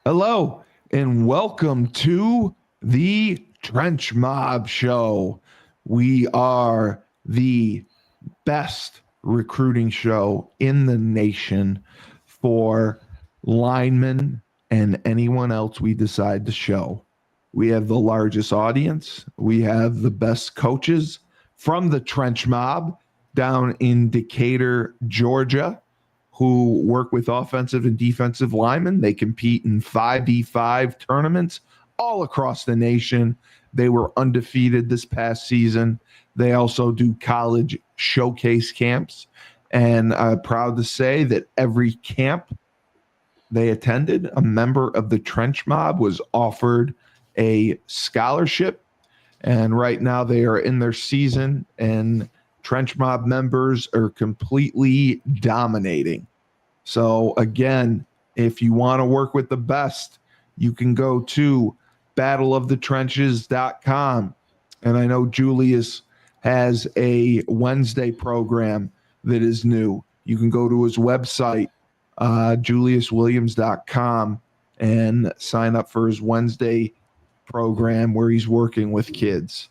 Hello, and welcome to the Trench Mob Show. We are the best recruiting show in the nation for linemen and anyone else we decide to show. We have the largest audience. We have the best coaches from the Trench Mob down in Decatur, Georgia, who work with offensive and defensive linemen. They compete in 5v5 tournaments all across the nation. They were undefeated this past season. They also do college showcase camps. And I'm proud to say that every camp they attended, a member of the Trench Mob was offered a scholarship. And right now they are in their season, and Trench Mob members are completely dominating. So again, if you want to work with the best, you can go to battleofthetrenches.com. And I know Julius has a Wednesday program that is new. You can go to his website, juliuswilliams.com, and sign up for his Wednesday program where he's working with kids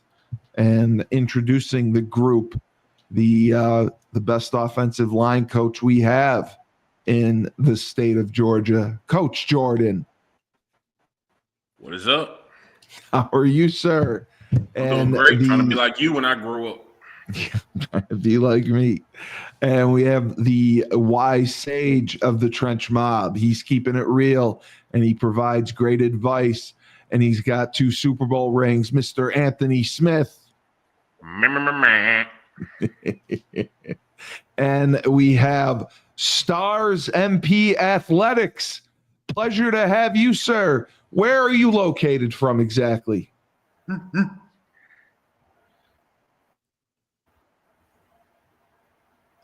and introducing the group, the best offensive line coach we have in the state of Georgia, Coach Jordan. What is up? How are you, sir? I'm doing great. Trying to be like you when I grow up. Trying to be like me. And we have the wise sage of the Trench Mob. He's keeping it real, and he provides great advice. And he's got 2 Super Bowl rings, Mr. Anthony Smith. And we have Stars MP Athletics. Pleasure to have you, sir. Where are you located from exactly?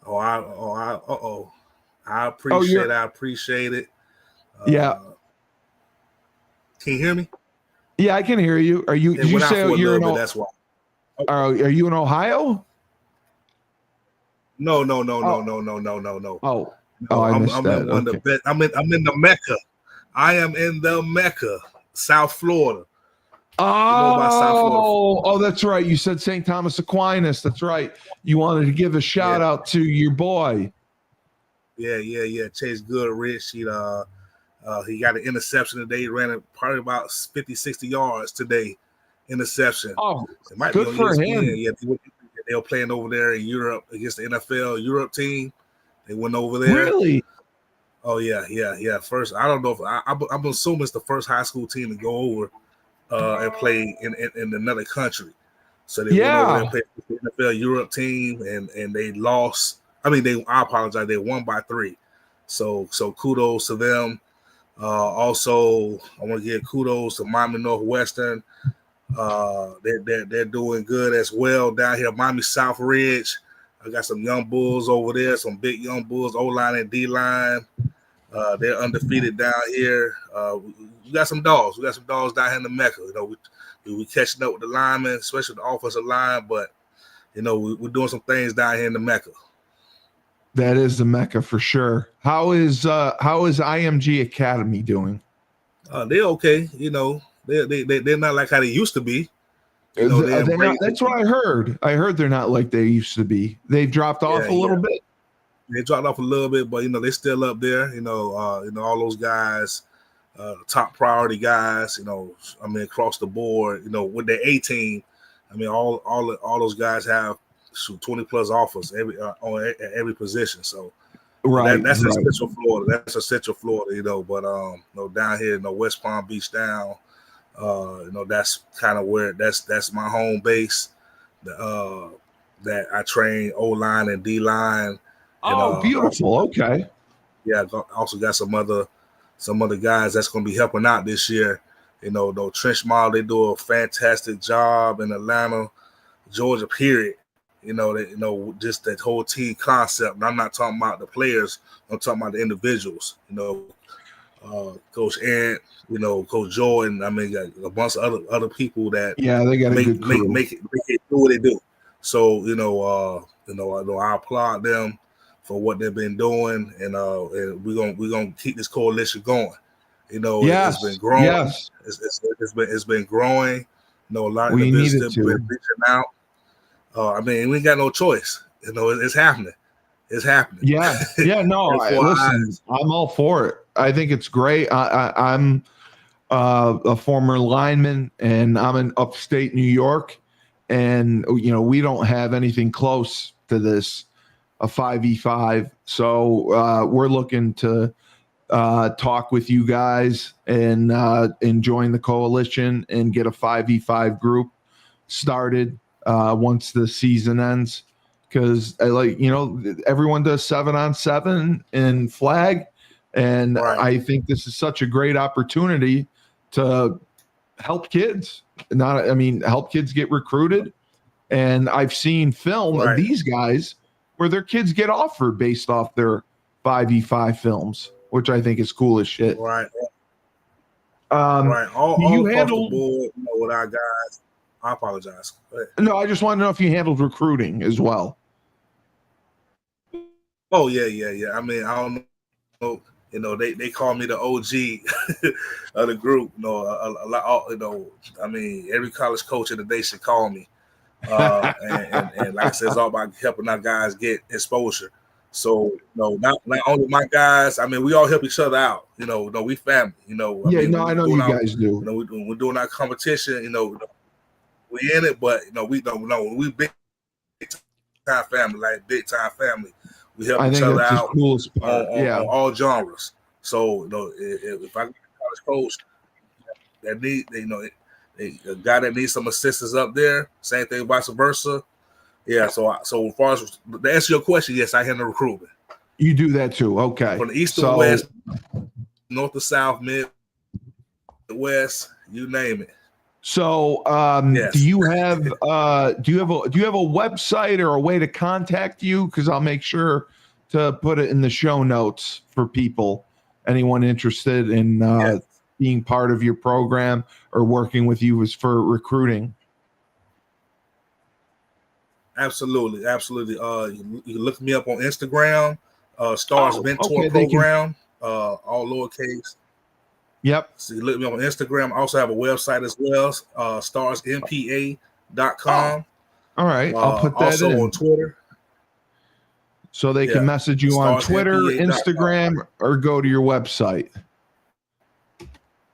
I appreciate it. Yeah. Can you hear me? Yeah, I can hear you. Are you? Did you say you're in? That's why. Are you in Ohio? No. Oh, I missed that. I'm in the Mecca. I am in the Mecca, South Florida. Oh, that's right. You said St. Thomas Aquinas. That's right. You wanted to give a shout out to your boy. Yeah. Chase Goodrich. He got an interception today. He ran it probably about 50, 60 yards today. Interception. Oh, good for him. Yeah, they were playing over there in Europe against the NFL Europe team. They went over there. Really? Oh, yeah. First, I don't know if I'm assuming it's the first high school team to go over and play in another country. So they went over there and played the NFL Europe team, and they lost. I apologize. They won by 3. So kudos to them. Also, I want to give kudos to Miami Northwestern. They're doing good as well down here. Miami South Ridge. I got some young bulls over there, some big young bulls, O-line and D-line. They're undefeated down here. We got some dogs. We got some dogs down here in the Mecca. We catching up with the linemen, especially the offensive line, but we're doing some things down here in the Mecca. That is the Mecca for sure. How is IMG Academy doing? They're okay. They're not like how they used to be. That's what I heard. I heard they're not like they used to be. They've dropped off a little bit. They dropped off a little bit, but they're still up there. All those guys, top priority guys. Across the board. With their A team, all those guys have 20 plus offers on every position. So right, that's in Central Florida. That's a Central Florida, but down here, West Palm Beach down, that's kind of where that's my home base. That I train O-line and D-line. Oh, beautiful. Okay. Yeah, also got some other guys that's going to be helping out this year. The Trench Mob, they do a fantastic job in Atlanta, Georgia, period. Just that whole team concept. And I'm not talking about the players. I'm talking about the individuals. Coach Ant, Coach Jordan. Got a bunch of other people that they got a good crew. Make it do what they do. So I applaud them for what they've been doing, and we're gonna keep this coalition going. You know, Yes. it's been growing. Yes. It's been growing. You know, a lot of We individuals needed have been to. reaching out. I mean, we ain't got no choice. You know, it's happening. It's happening. Yeah. Yeah. No, listen, eyes. I'm all for it. I think it's great. I'm a former lineman, and I'm in upstate New York, and you know we don't have anything close to this, a 5v5. So we're looking to talk with you guys and join the coalition and get a 5v5 group started once the season ends. Because everyone does 7-on-7 in flag, and Right. I think this is such a great opportunity to help kids. Help kids get recruited. And I've seen film of these guys where their kids get offered based off their 5v5 films, which I think is cool as shit. Right. Right. All across the board, you know, with our guys. I apologize. No, I just want to know if you handled recruiting as well. Oh yeah. I mean, I don't know. You know, they call me the OG of the group. You know, a lot. You know, I mean, every college coach in the nation call me. And like I said, it's all about helping our guys get exposure. So, you know, not only my guys. I mean, we all help each other out. You know, we family. You know, I know you guys do. You know, we're doing our competition. You know, we in it, but you know, we don't know. We big time family, like big time family. We help each other out on all genres. So, you know, if I get a college coach that need, you know, a guy that needs some assistance up there, same thing, vice versa. Yeah. So as far as to answer your question, yes, I handle recruitment. You do that too. Okay. From the east to west, north to south, mid, west, you name it. So, yes. do you have a website or a way to contact you? Because I'll make sure to put it in the show notes for people, anyone interested in being part of your program or working with you as for recruiting. Absolutely. You can look me up on Instagram, Stars Mentor Program, all lowercase. Yep. So you look me up on Instagram. I also have a website as well, starsmpa.com. All right. I'll put that also in. on Twitter. So they can message you on Twitter, Instagram, or go to your website.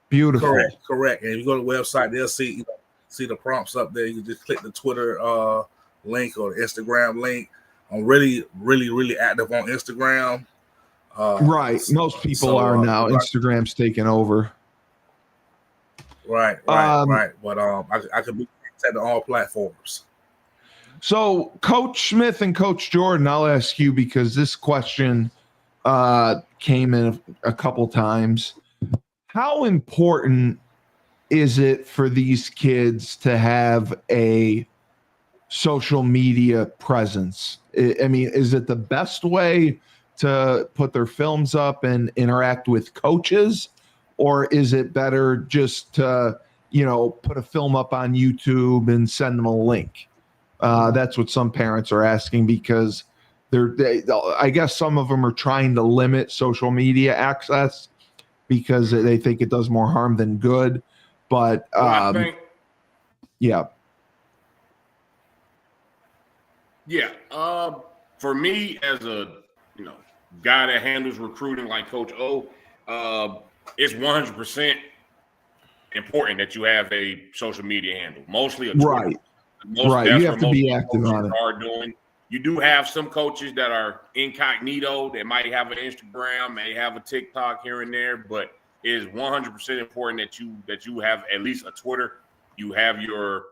Beautiful. Correct. And if you go to the website, they'll see the prompts up there. You can just click the Twitter link or the Instagram link. I'm really active on Instagram. Right. Most people are now. Instagram's taking over. Right. But I can be on all platforms. So Coach Smith and Coach Jordan, I'll ask you because this question came in a couple times. How important is it for these kids to have a social media presence? I mean, is it the best way to put their films up and interact with coaches, or is it better just to, put a film up on YouTube and send them a link? That's what some parents are asking because I guess some of them are trying to limit social media access because they think it does more harm than good. But I think, yeah. For me as a guy that handles recruiting like Coach O, it's 100% important that you have a social media handle, mostly a Twitter. Right. You have to be active on it. Are doing. You do have some coaches that are incognito. They might have an Instagram, may have a TikTok here and there, but it is 100% important that you have at least a Twitter. You have your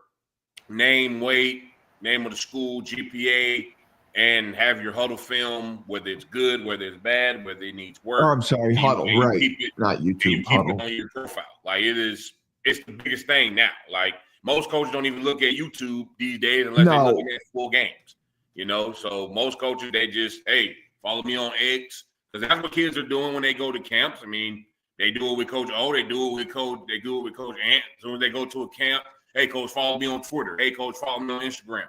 name, weight, name of the school, GPA, and have your huddle film, whether it's good, whether it's bad, whether it needs work. Oh, I'm sorry, huddle, right? Not YouTube. You keep it on your profile. Like it's the biggest thing now. Like most coaches don't even look at YouTube these days unless they're looking at full games. So most coaches, they just, hey, follow me on X, because that's what kids are doing when they go to camps. I mean, they do it with Coach O, they do it with Coach Ant. As soon as they go to a camp, hey, Coach, follow me on Twitter. Hey, Coach, follow me on Instagram.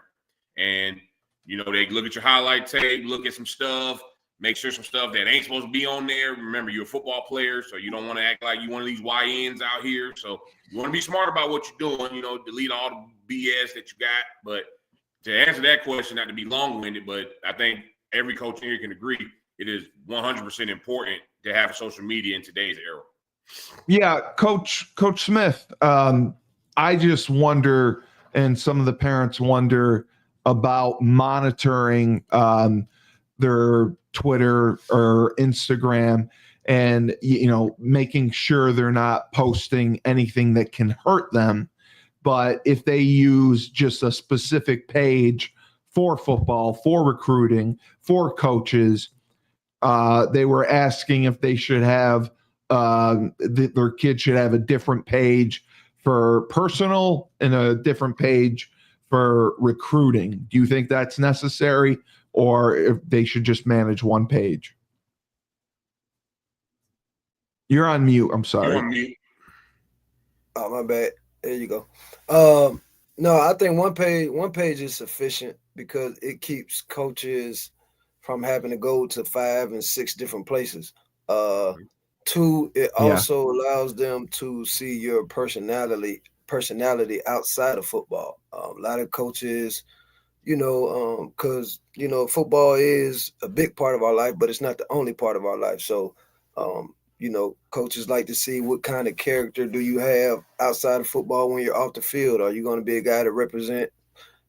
And, they look at your highlight tape, look at some stuff, make sure some stuff that ain't supposed to be on there. Remember, you're a football player, so you don't want to act like you one of these YNs out here. So you want to be smart about what you're doing, delete all the BS that you got. But to answer that question, not to be long-winded, but I think every coach here can agree it is 100% important to have social media in today's era. Yeah, Coach Smith, I just wonder, and some of the parents wonder about monitoring their Twitter or Instagram and, making sure they're not posting anything that can hurt them. But if they use just a specific page for football, for recruiting, for coaches, they were asking if they should have their kids should have a different page for personal and a different page for recruiting. Do you think that's necessary, or if they should just manage one page? You're on mute. I'm sorry. You're on mute. Oh, my bad. There you go. No, I think one page is sufficient because it keeps coaches from having to go to 5 and 6 different places. 2, it also allows them to see your personality outside of football. A lot of coaches, because football is a big part of our life, but it's not the only part of our life. So, coaches like to see what kind of character do you have outside of football when you're off the field. Are you going to be a guy to represent,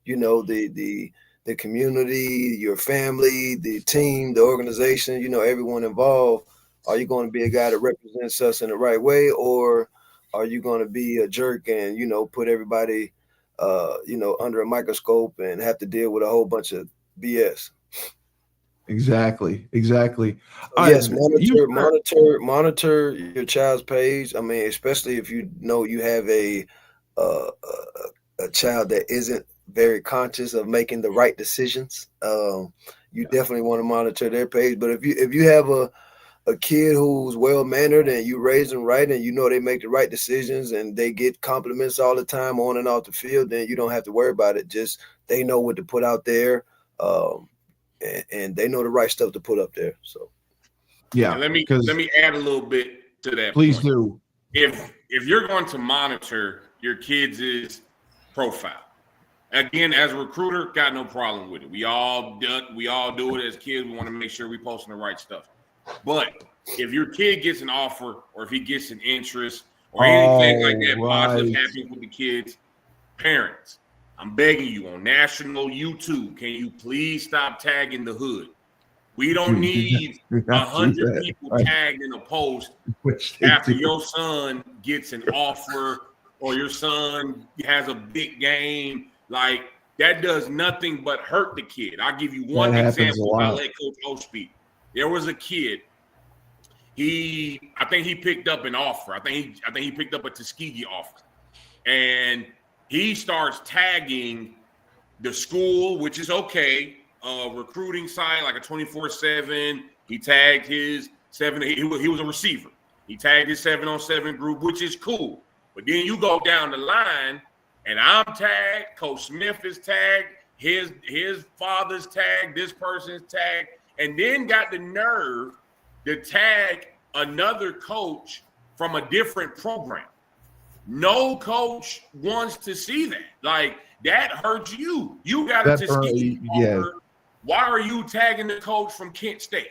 the community, your family, the team, the organization, everyone involved? Are you going to be a guy that represents us in the right way, or are you going to be a jerk and, put everybody, under a microscope and have to deal with a whole bunch of BS? Exactly. Yes, monitor your child's page. I mean, especially if you have a child that isn't very conscious of making the right decisions. You definitely want to monitor their page. But if you have a kid who's well-mannered and you raise them right and they make the right decisions and they get compliments all the time on and off the field, then you don't have to worry about it. Just they know what to put out there, and they know the right stuff to put up there. So, yeah. And let me add a little bit to that. Please point. do. If you're going to monitor your kids' profile, again, as a recruiter, got no problem with it. We all do it as kids. We want to make sure we're posting the right stuff. But if your kid gets an offer, or if he gets an interest, or anything like that positive happens with the kids, parents, I'm begging you, on national YouTube, can you please stop tagging the hood? We don't need 100 people tagged in a post after your son gets an offer or your son has a big game. Like, that does nothing but hurt the kid. I'll give you one example. I'll let Coach O speak. There was a kid. I think he picked up an offer. I think he picked up a Tuskegee offer, and he starts tagging the school, which is okay. Recruiting site like a 24/7. He tagged his 7. He was a receiver. He tagged his 7-on-7 group, which is cool. But then you go down the line, and I'm tagged. Coach Smith is tagged. His father's tagged. This person's tagged. And then got the nerve to tag another coach from a different program. No coach wants to see that. Like, that hurts you. You got to see. Why are you tagging the coach from Kent State?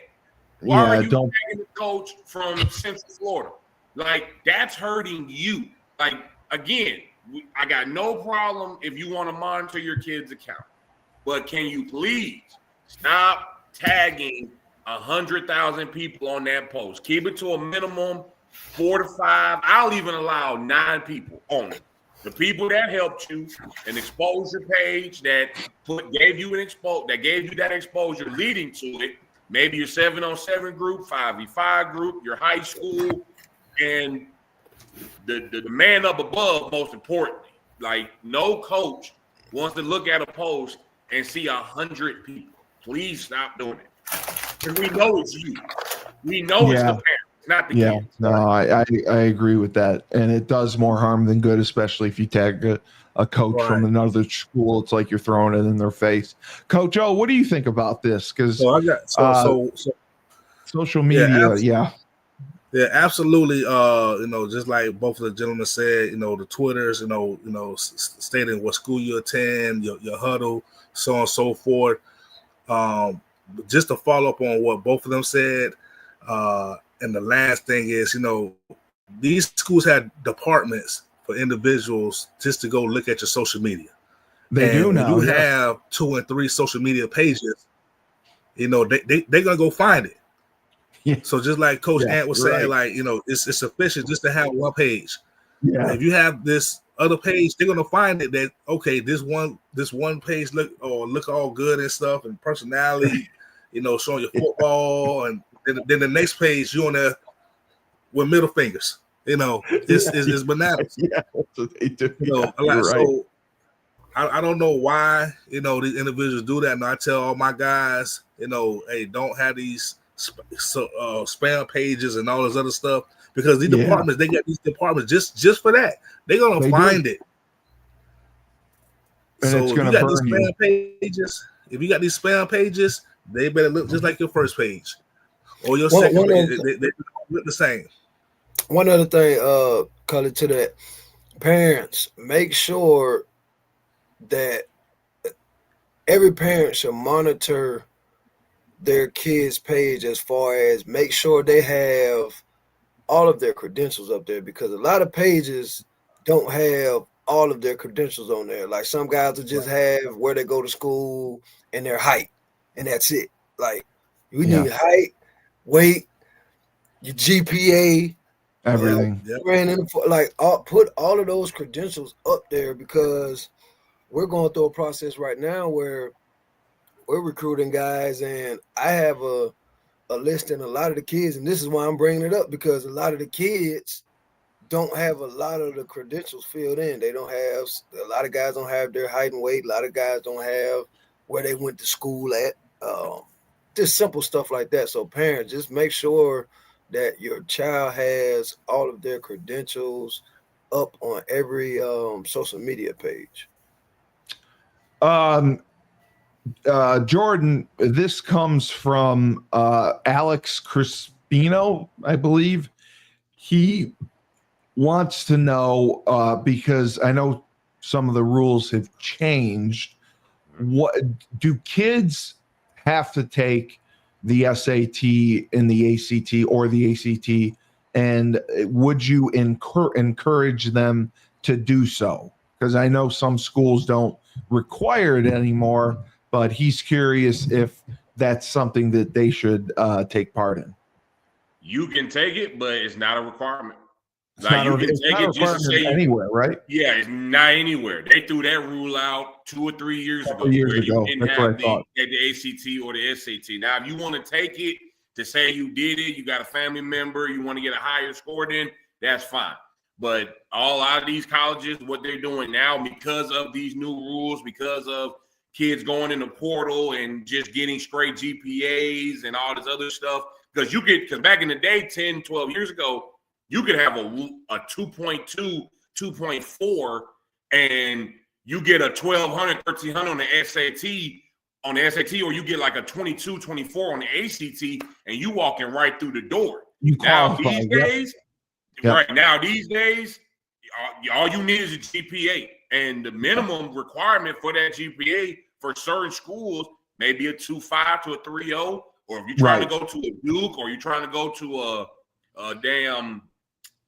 Why are you tagging the coach from Central Florida? Like, that's hurting you. Like, again, I got no problem if you want to monitor your kid's account. But can you please stop tagging 100,000 people on that post? Keep it to a minimum 4 to 5. I'll even allow 9 people on it. The people that helped you, an exposure page that gave you that exposure leading to it. Maybe your 7-on-7 group, 5v5 group, your high school, and the man up above. Most importantly, like, no coach wants to look at a post and see 100 people. Please stop doing it. Because we know it's you. We know it's the parents, not the kids. No, I agree with that. And it does more harm than good, especially if you tag a coach from another school. It's like you're throwing it in their face. Coach O, what do you think about this? Because Social media, yeah. Yeah, absolutely. Just like both of the gentlemen said, the Twitters, stating what school you attend, your huddle, so on and so forth. Just to follow up on what both of them said, and the last thing is, these schools had departments for individuals just to go look at your social media. They do now. When you have 2 and 3 social media pages, they're gonna go find it. Yeah. So just like Coach Ant was saying, it's sufficient just to have one page. Yeah. If you have this other page, they're gonna find it that this one page look all good and stuff and personality, showing your football, and then the next page you on there with middle fingers. It's bananas. Yeah, that's what they do. Right. So I don't know why these individuals do that. And I tell all my guys, hey, don't have these spam pages and all this other stuff, because these departments, they got these departments just for that. They're gonna find it. And so it's if gonna you got burn these spam pages, they better look just like your first page or your second page. They look the same. One other thing, Cully, to that, parents, make sure that every parent should monitor their kids' page, as far as make sure they have all of their credentials up there, because a lot of pages don't have all of their credentials on there. Like some guys will just have where they go to school and their height, and that's it. Like we need height, weight, your GPA, everything. Put all of those credentials up there, because we're going through a process right now where we're recruiting guys, and I have a list, and a lot of the kids, and this is why I'm bringing it up, because a lot of the kids don't have a lot of the credentials filled in. They don't have, a lot of guys don't have their height and weight. A lot of guys don't have where they went to school at. Just simple stuff like that. So parents, just make sure that your child has all of their credentials up on every social media page. Jordan, this comes from Alex Crispino, I believe. He wants to know, because I know some of the rules have changed. What do kids have to take the SAT and the ACT, or the ACT, and would you encourage them to do so? Because I know some schools don't require it anymore, but he's curious if that's something that they should take part in. You can take it, but it's not a requirement. You can take it just to say anywhere, right? Yeah, it's not anywhere. They threw that rule out 2 or 3 years ago. You didn't have the ACT or the SAT. Now, if you want to take it to say you did it, you got a family member, you want to get a higher score, then that's fine. But all out of these colleges, what they're doing now, because of these new rules, because of kids going in the portal and just getting straight GPAs and all this other stuff, because back in the day, 10, 12 years ago, you could have a 2.2, 2.4, and you get a 1,200, 1,300 on the SAT, or you get like a 22, 24 on the ACT, and you walking right through the door. These days, all you need is a GPA, and the minimum requirement for that GPA for certain schools may be a 2.5 to a 3.0, or if you're trying to go to a Duke, or you're trying to go to a damn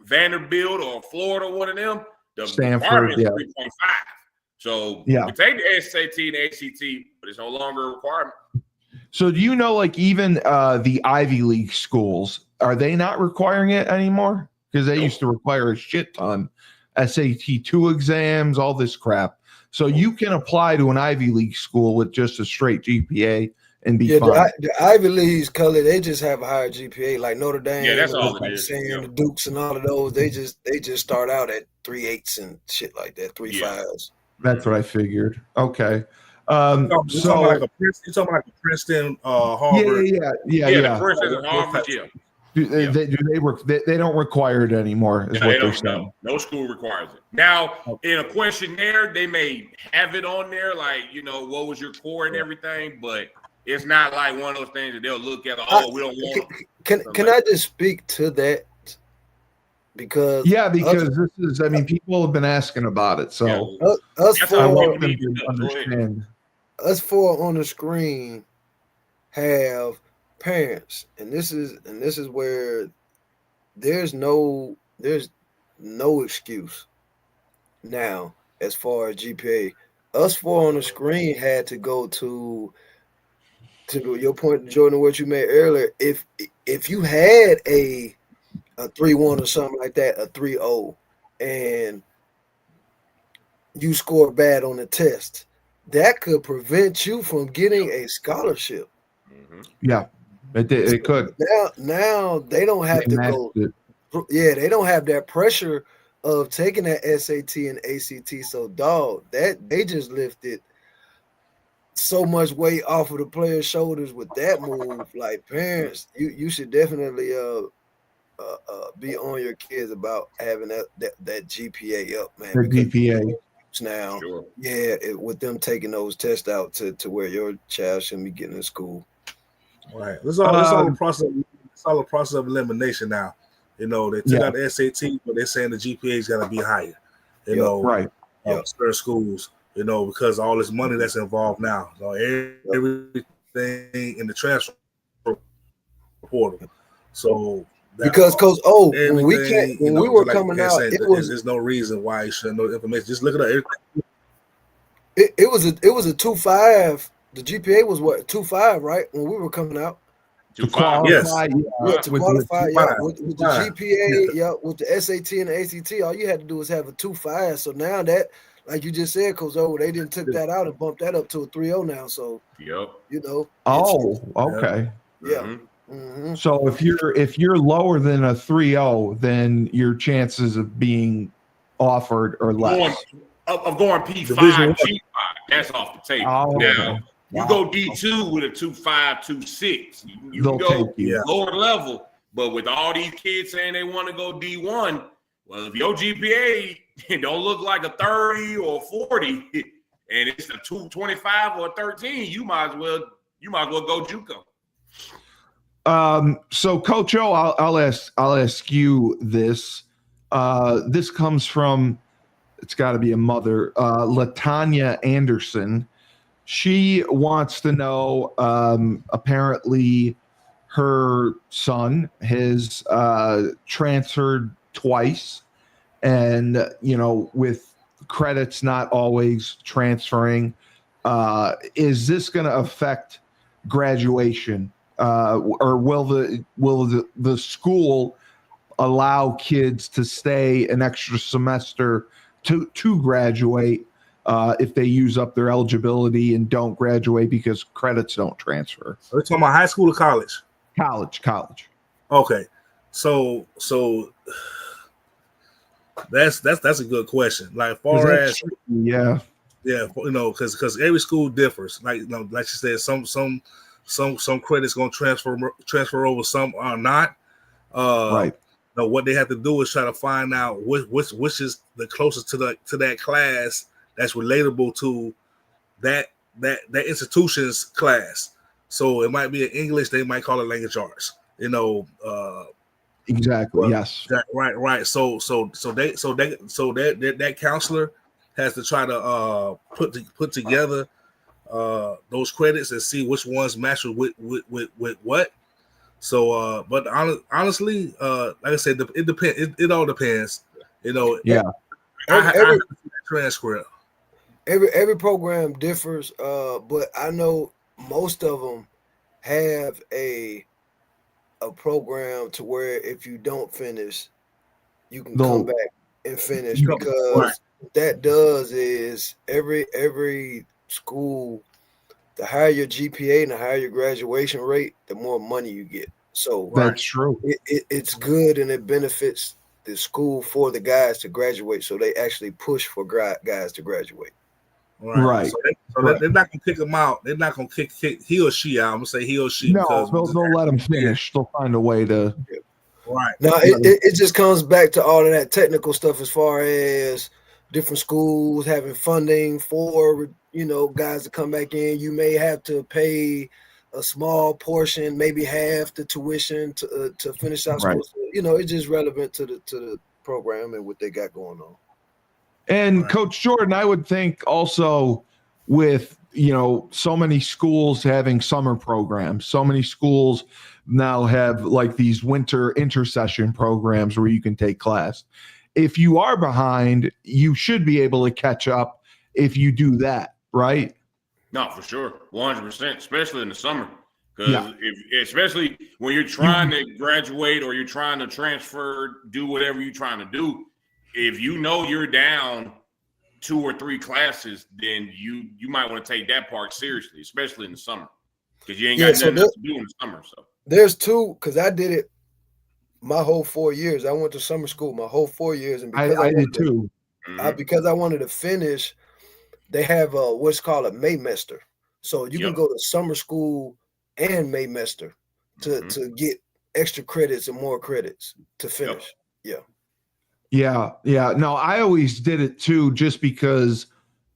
Vanderbilt or Florida, one of them, the requirement is 3.5. So you can take the SAT and the ACT, but it's no longer a requirement. So do you know, like, even the Ivy League schools, are they not requiring it anymore? Because they used to require a shit ton, SAT 2 exams, all this crap. So you can apply to an Ivy League school with just a straight GPA and be fine. The Ivy Leagues, Cully, they just have a higher GPA, like Notre Dame. Yeah, that's all it is. The Dukes and all of those, they just start out at 3.8s and shit like that, 3.5s. That's what I figured. Okay. You're talking like a Princeton, Harvard. The Princeton and Harvard, They don't require it anymore, is what they're saying. No school requires it. Now, in a questionnaire, they may have it on there, like, what was your core and everything, but It's not like one of those things that they'll look at. Oh, we don't want. Can I just speak to that? Because this is. I mean, people have been asking about it, so I want them to understand. Us four on the screen have parents, and this is where there's no excuse now as far as GPA. Us four on the screen had to go to your point, Jordan, what you made earlier. If you had a 3-1 or something like that, a 3-0, and you score bad on the test, that could prevent you from getting a scholarship. Yeah, it could. Now they don't have to go. Yeah, they don't have that pressure of taking that SAT and ACT. So, dog, that they just lifted so much weight off of the players' shoulders with that move. Like, parents, you should definitely be on your kids about having that GPA up, man. The GPA now, with them taking those tests out to where your child shouldn't be getting in school. Right. It's all a process. It's all a process of elimination now. You know, they took out the SAT, but they're saying the GPA's got to be higher. You know, right? Certain schools. You know, because all this money that's involved now. So everything in the transfer portal. So because Coach when we were coming out, there's no reason why you shouldn't know information. Just look at everything. It was a 2.5. The GPA was what, 2.5, right? When we were coming out. To qualify, to qualify, with the GPA, with the SAT and the ACT, all you had to do was have a 2.5. So now that, like you just said, Coach they didn't took that out and bumped that up to a 3.0 now. So you know. Okay. Yeah. Mm-hmm. So if you're lower than a 3.0, then your chances of being offered are less. Of going P5, G5, that's off the table. Now, you go D2 with a 2.5, 2.6. You can go lower level, but with all these kids saying they want to go D1, well, if your GPA don't look like a 30 or 40, and it's a 2.25 or a 13, you might as well go JUCO. So Coach O, I'll ask you this. This comes from, it's got to be a mother, Latanya Anderson. She wants to know, apparently her son has transferred twice, and, with credits not always transferring, is this going to affect graduation? Or will the school allow kids to stay an extra semester to graduate if they use up their eligibility and don't graduate because credits don't transfer? Are we talking about high school or college? College. Okay, so that's a good question. Like far as because every school differs. Like like you said, some credits gonna transfer over, some are not. Right. What they have to do is try to find out which is the closest to that class that's relatable to that institution's class. So it might be in English, they might call it language arts. Exactly. Yes. Right. So that counselor has to try to put together those credits and see which ones match with what. So, but honestly, like I said, it depends. It all depends. Every transcript. Every program differs, but I know most of them have a program to where if you don't finish, you can come back and finish, because what that does is every school, the higher your GPA and the higher your graduation rate, the more money you get. So that's true. It's good, and it benefits the school for the guys to graduate. So they actually push for guys to graduate. Right. So they're not gonna kick them out. They're not gonna kick he or she out. I'm gonna say he or she. No, they'll let them finish. They'll find a way to. Right. Now it just comes back to all of that technical stuff as far as different schools having funding for guys to come back in. You may have to pay a small portion, maybe half the tuition to finish out school. So, it's just relevant to the program and what they got going on. And Coach Jordan, I would think also with, so many schools having summer programs, so many schools now have like these winter intercession programs where you can take class. If you are behind, you should be able to catch up if you do that, right? No, for sure. 100%, especially in the summer. Because especially when you're trying to graduate or you're trying to transfer, do whatever you're trying to do, if you know you're down 2 or 3 classes, then you might want to take that part seriously, especially in the summer, because you ain't got nothing else to do in the summer. So there's 2, because I did it my whole 4 years. I went to summer school my whole 4 years, and because I did too. Because I wanted to finish, they have what's called a Maymester, so you can go to summer school and Maymester to get extra credits and more credits to finish. Yeah. No, I always did it too, just because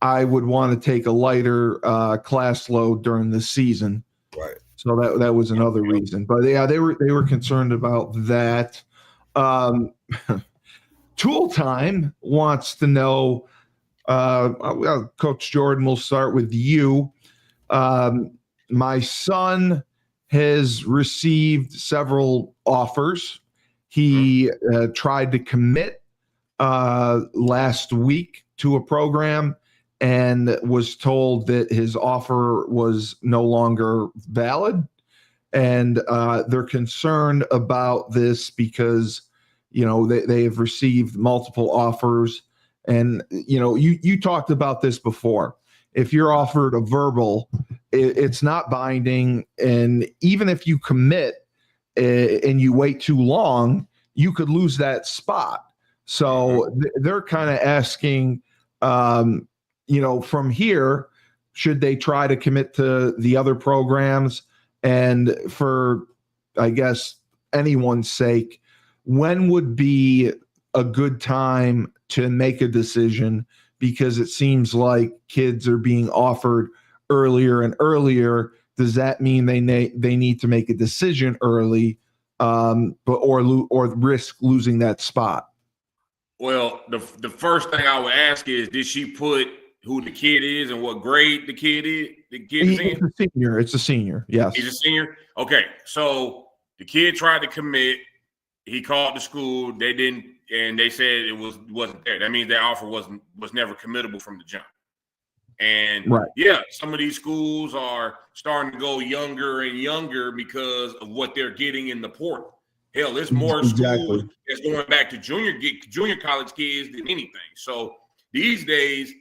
I would want to take a lighter class load during the season. Right. So that was another reason. But yeah, they were concerned about that. Tool Time wants to know, Coach Jordan, we'll start with you. My son has received several offers. He tried to commit last week to a program and was told that his offer was no longer valid. And they're concerned about this because, they have received multiple offers. And, you talked about this before. If you're offered a verbal, it's not binding. And even if you commit and you wait too long, you could lose that spot. So they're kind of asking, from here, should they try to commit to the other programs? And for, I guess, anyone's sake, when would be a good time to make a decision? Because it seems like kids are being offered earlier and earlier. Does that mean they need to make a decision early, or risk losing that spot? Well, the first thing I would ask is, did she put who the kid is and what grade the kid is? It's a senior. It's a senior. Yes. He's a senior. Okay. So the kid tried to commit. He called the school. They didn't, and they said it wasn't there. That means that offer was never committable from the jump. And some of these schools are starting to go younger and younger because of what they're getting in the portal. Hell, there's more schools that's going back to junior college kids than anything. So these days,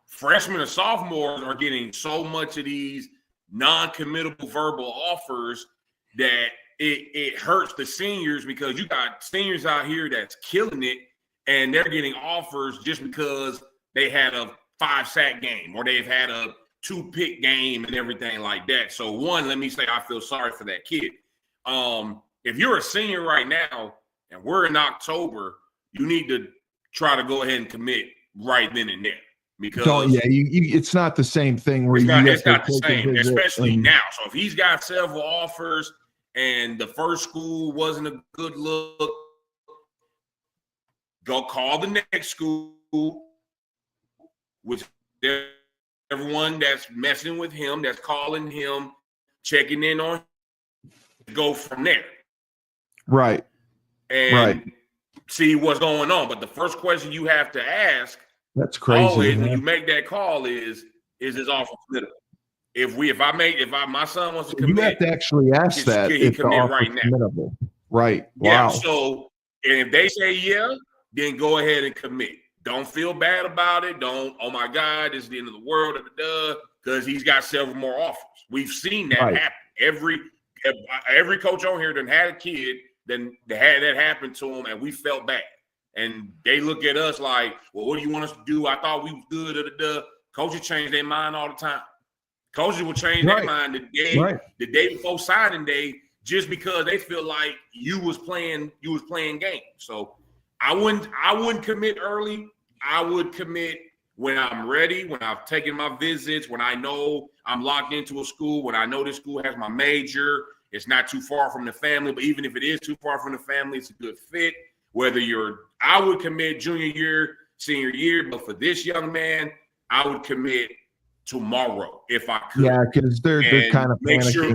freshmen and sophomores are getting so much of these non-committable verbal offers that it hurts the seniors, because you got seniors out here that's killing it, and they're getting offers just because they had a 5-sack game or they've had a 2-pick game and everything like that. So one, let me say I feel sorry for that kid. If you're a senior right now and we're in October, you need to try to go ahead and commit right then and there, because it's not the same thing where it's not the same, especially now. So if he's got several offers and the first school wasn't a good look, go call the next school, which everyone that's messing with him, that's calling him, checking in on him, go from there. Right. And see what's going on. But the first question you have to ask, that's crazy, always when you make that call, is his offer committable? If my son wants to commit, you have to actually ask that. He commit right now. Committable. Right. Yeah. Wow. So, and if they say then go ahead and commit. Don't feel bad about it. Don't, oh my God, this is the end of the world, because he's got several more offers. We've seen that happen. Every coach on here done had a kid, then had that happen to him, and we felt bad. And they look at us like, well, what do you want us to do? I thought we was good. Coaches change their mind all the time. Coaches will change their mind the day before signing day, just because they feel like you was playing games. So I wouldn't commit early. I would commit when I'm ready, when I've taken my visits, when I know I'm locked into a school, when I know this school has my major, it's not too far from the family, but even if it is too far from the family, it's a good fit. I would commit junior year, senior year, but for this young man, I would commit tomorrow if I could. Yeah, because they're kind of make sure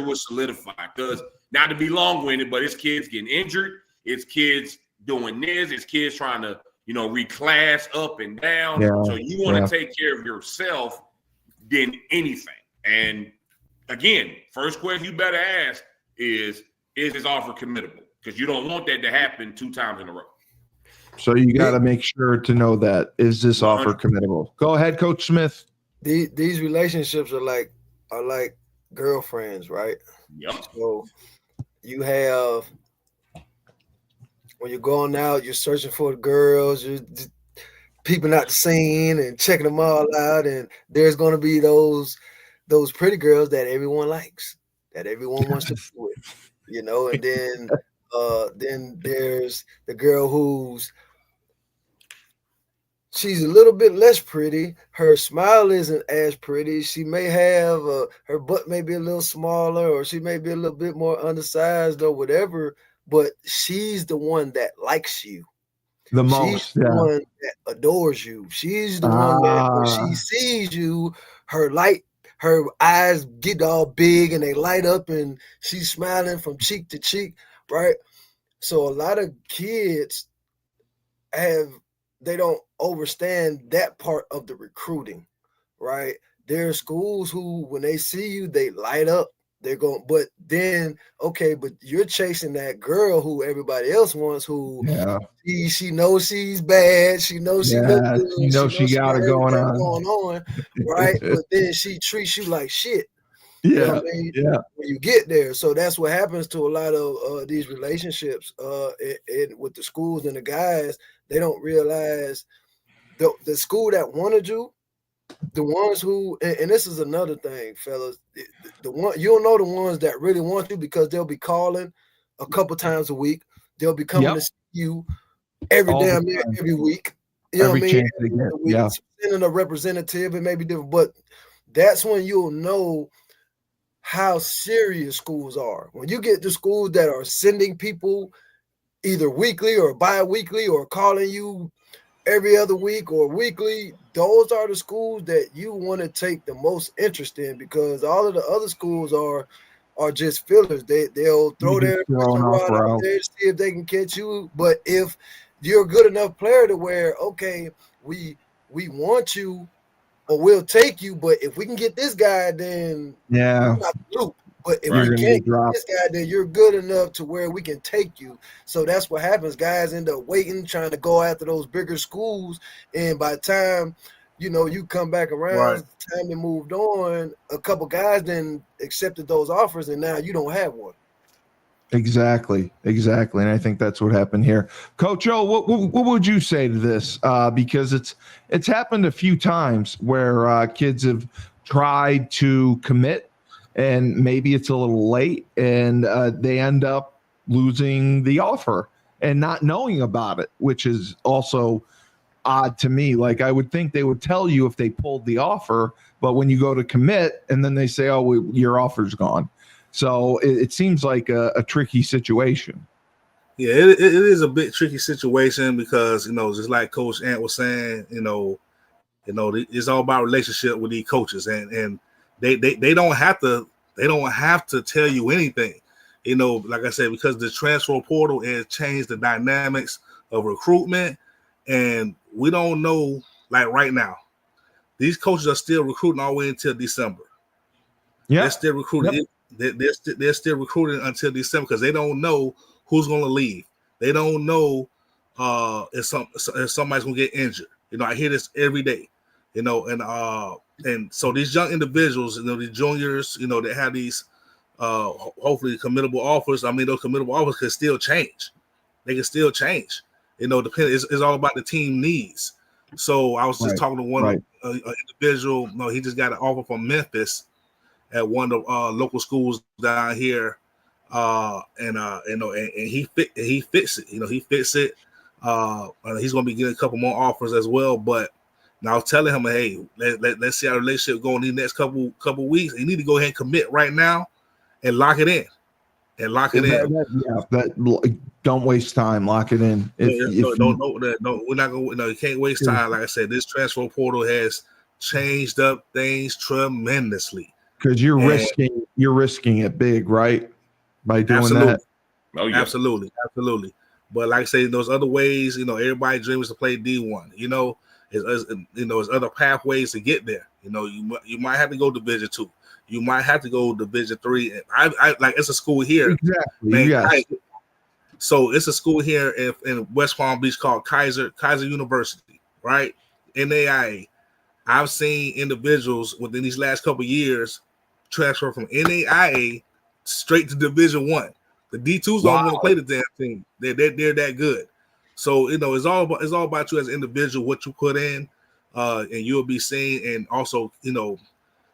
we're solidified. Because not to be long-winded, but it's kids getting injured, it's kids doing this, it's kids trying to reclass up and down. Yeah, so you want to take care of yourself than anything. And again, first question you better ask is this offer committable? Because you don't want that to happen 2 times in a row. So you got to make sure to know that. Is this offer committable? Go ahead, Coach Smith. These relationships are like girlfriends, right? Yep. So you have, when you're going out, you're searching for the girls, you're peeping out the scene and checking them all out, and there's going to be those pretty girls that everyone likes, that everyone wants to be with, and then there's the girl she's a little bit less pretty. Her smile isn't as pretty. She may have her butt may be a little smaller, or she may be a little bit more undersized or whatever, but she's the one that likes you the most. She's the one that adores you. She's the one that when she sees you, her eyes get all big and they light up and she's smiling from cheek to cheek, right? So a lot of kids they don't understand that part of the recruiting, right? There are schools who, when they see you, they light up. They're going, but then, okay, but you're chasing that girl who everybody else wants, who she knows she's bad. She knows she looks good. She knows she got it going on, right? But then she treats you like shit. Yeah, you know what I mean? Yeah. When you get there, so that's what happens to a lot of these relationships with the schools and the guys. They don't realize the school that wanted you, the ones who, and this is another thing, fellas, you'll know the ones that really want you because they'll be calling a couple times a week. They'll be coming to see you every week. You know what I mean? Sending a representative, it may be different, but that's when you'll know how serious schools are. When you get to schools that are sending people either weekly or bi-weekly or calling you every other week or weekly, those are the schools that you want to take the most interest in, because all of the other schools are just fillers. They'll throw their rod out there to see if they can catch you. But if you're a good enough player to where, okay, we want you or we'll take you, but if we can get this guy, then we're not the loop. But if we can't get this guy, then you're good enough to where we can take you. So that's what happens. Guys end up waiting, trying to go after those bigger schools. And by the time, you come back around, the time they moved on, a couple guys then accepted those offers, and now you don't have one. Exactly. And I think that's what happened here. Coach O, what would you say to this? Because it's happened a few times where kids have tried to commit, and maybe it's a little late, and they end up losing the offer and not knowing about it, which is also odd to me. Like, I would think they would tell you if they pulled the offer, but when you go to commit and then they say, your offer's gone. So it seems like a tricky situation. Yeah, it is a bit tricky situation because, just like Coach Ant was saying, it's all about relationship with these coaches, and they don't have to tell you anything, like I said, because the transfer portal has changed the dynamics of recruitment, and we don't know, like right now, these coaches are still recruiting all the way until December. Yeah, they're still recruiting. Yep. They're still recruiting until December because they don't know who's going to leave. They don't know if somebody's going to get injured. I hear this every day. And so these young individuals, the juniors, that have these hopefully committable offers. I mean, those committable offers can still change. They can still change. Depending. It's all about the team needs. So I was just talking to one individual. He just got an offer from Memphis at one of the local schools down here, and he fits it. He fits it. He's going to be getting a couple more offers as well, but Now I was telling him, hey, let's see how the relationship going these next couple weeks. You need to go ahead and commit right now and lock it in. Don't waste time. Lock it in. We're not going. No, you can't waste time. Like I said, this transfer portal has changed up things tremendously. Because you're risking it big, right? By doing that. Oh, yeah. Absolutely. But like I say, those other ways, everybody dreams to play D1. There's other pathways to get there. You might have to go Division II. You might have to go Division III. I like it's a school here. Exactly. Yes. So it's a school here in West Palm Beach called Kaiser University, right? NAIA. I've seen individuals within these last couple of years transfer from NAIA straight to Division I. The D2s don't want to play the damn team. They're that good. So it's all about you as an individual, what you put in, and you'll be seen. And also,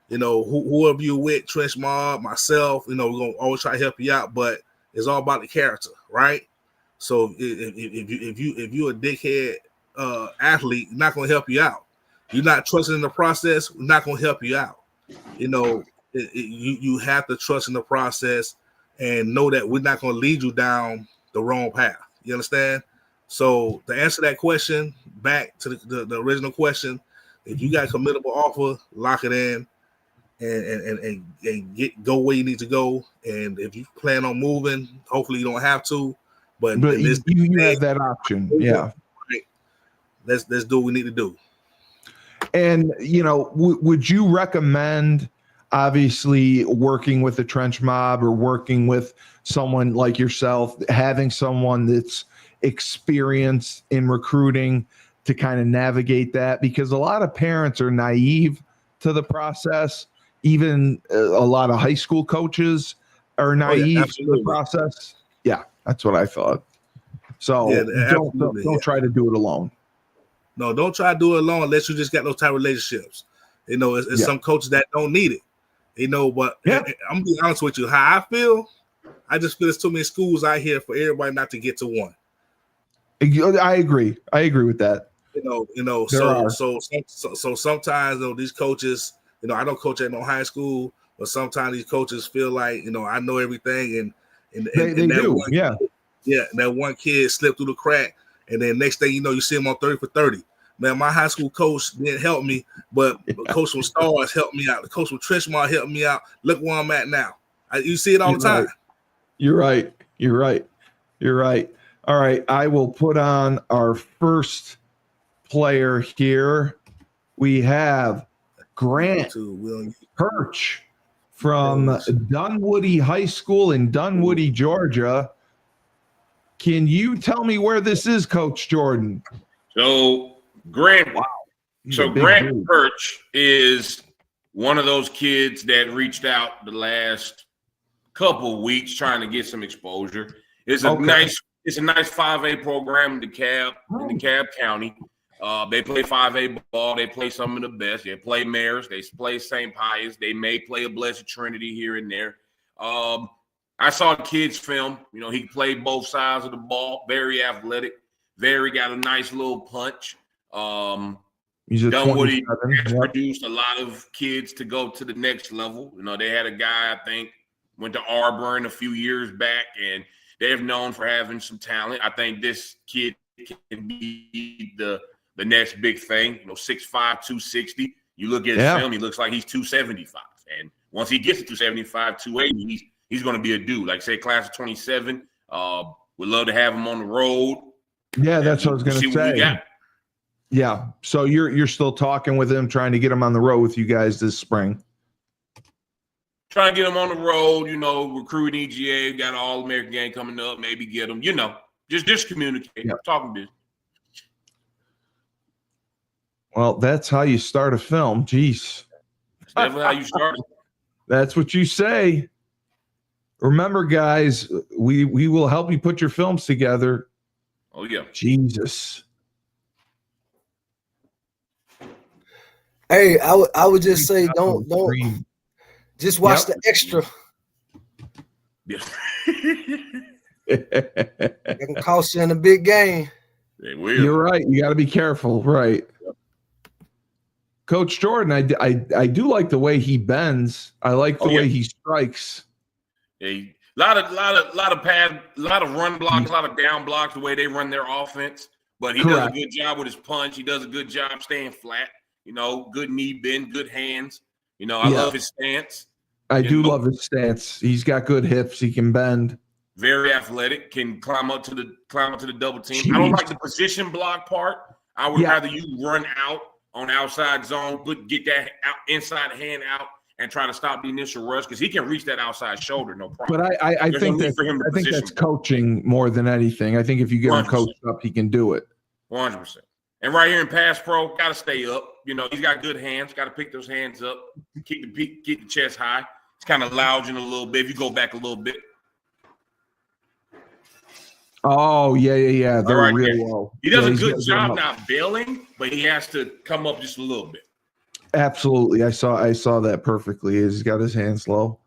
whoever you with, Trench Mob, myself, we're gonna always try to help you out. But it's all about the character, right? So if you're a dickhead athlete, not gonna help you out. You're not trusting in the process, we're not gonna help you out. You have to trust in the process and know that we're not gonna lead you down the wrong path. You understand? So to answer that question, back to the original question, if you got a committable offer, lock it in and go where you need to go. And if you plan on moving, hopefully you don't have to. But you have that option. Yeah. Let's do what we need to do. And would you recommend, obviously, working with the Trench Mob or working with someone like yourself, having someone that's experienced in recruiting to kind of navigate that? Because a lot of parents are naive to the process. Even a lot of high school coaches are naive to the process. Yeah, that's what I thought. So don't try to do it alone. No, don't try to do it alone unless you just got those type of relationships. It's some coaches that don't need it. But I'm gonna be honest with you. How I feel, I just feel there's too many schools out here for everybody not to get to one. I agree with that. So sometimes these coaches, I don't coach at no high school, but sometimes these coaches feel like I know everything, and they do. That one kid slipped through the crack, and then next thing you see him on 30 for 30. Man, my high school coach didn't help me, but the coach from Stars helped me out. The coach from Trenchmont helped me out. Look where I'm at now. You see it all the time. Right. You're right. All right, I will put on our first player here. We have Grant Pearch from Dunwoody High School in Dunwoody, Georgia. Can you tell me where this is, Coach Jordan? So Grant Pearch is one of those kids that reached out the last couple weeks trying to get some exposure. It's a nice 5A program in DeKalb County. They play 5A ball. They play some of the best. They play Maris. They play St. Pius. They may play a Blessed Trinity here and there. I saw the kids film. He played both sides of the ball. Very athletic. Got a nice little punch. Dunwoody has produced a lot of kids to go to the next level. They had a guy, I think, went to Auburn a few years back, and they're known for having some talent. I think this kid can be the next big thing. 6'5", 260. You look at his film, he looks like he's 275. And once he gets to 275, 280, he's going to be a dude. Like, say, class of 27. We'd love to have him on the road. Yeah, that's what I was going to say. Yeah. So you're still talking with him, trying to get him on the road with you guys this spring. Trying to get him on the road, recruiting EGA, got an All-American game coming up, maybe get him, just communicate, talking business. Well, that's how you start a film. Jeez. That's definitely how you start. That's what you say. Remember, guys, we will help you put your films together. Oh, yeah. Jesus. Hey, I would just say don't just watch the extra. Yeah. It can cost you in a big game. They will. You're right. You got to be careful. Right. Coach Jordan, I do like the way he bends. I like the way he strikes. Yeah, a lot of run blocks, a lot of down blocks. The way they run their offense, but he does a good job with his punch. He does a good job staying flat. Good knee bend, good hands. I love his stance. I do love his stance. He's got good hips. He can bend. Very athletic. Can climb up to the double team. Jeez. I don't like the position block part. I would rather you run out on outside zone, get that inside hand out, and try to stop the initial rush because he can reach that outside shoulder, no problem. But I think that's coaching more than anything. I think if you get 100%. Him coached up, he can do it. 100%. And right here in pass pro, got to stay up. He's got good hands. Got to pick those hands up, keep the chest high. It's kind of lounging a little bit. If you go back a little bit. Oh, yeah. They're right, real low. He does a good job not bailing, but he has to come up just a little bit. Absolutely. I saw that perfectly. He's got his hands low.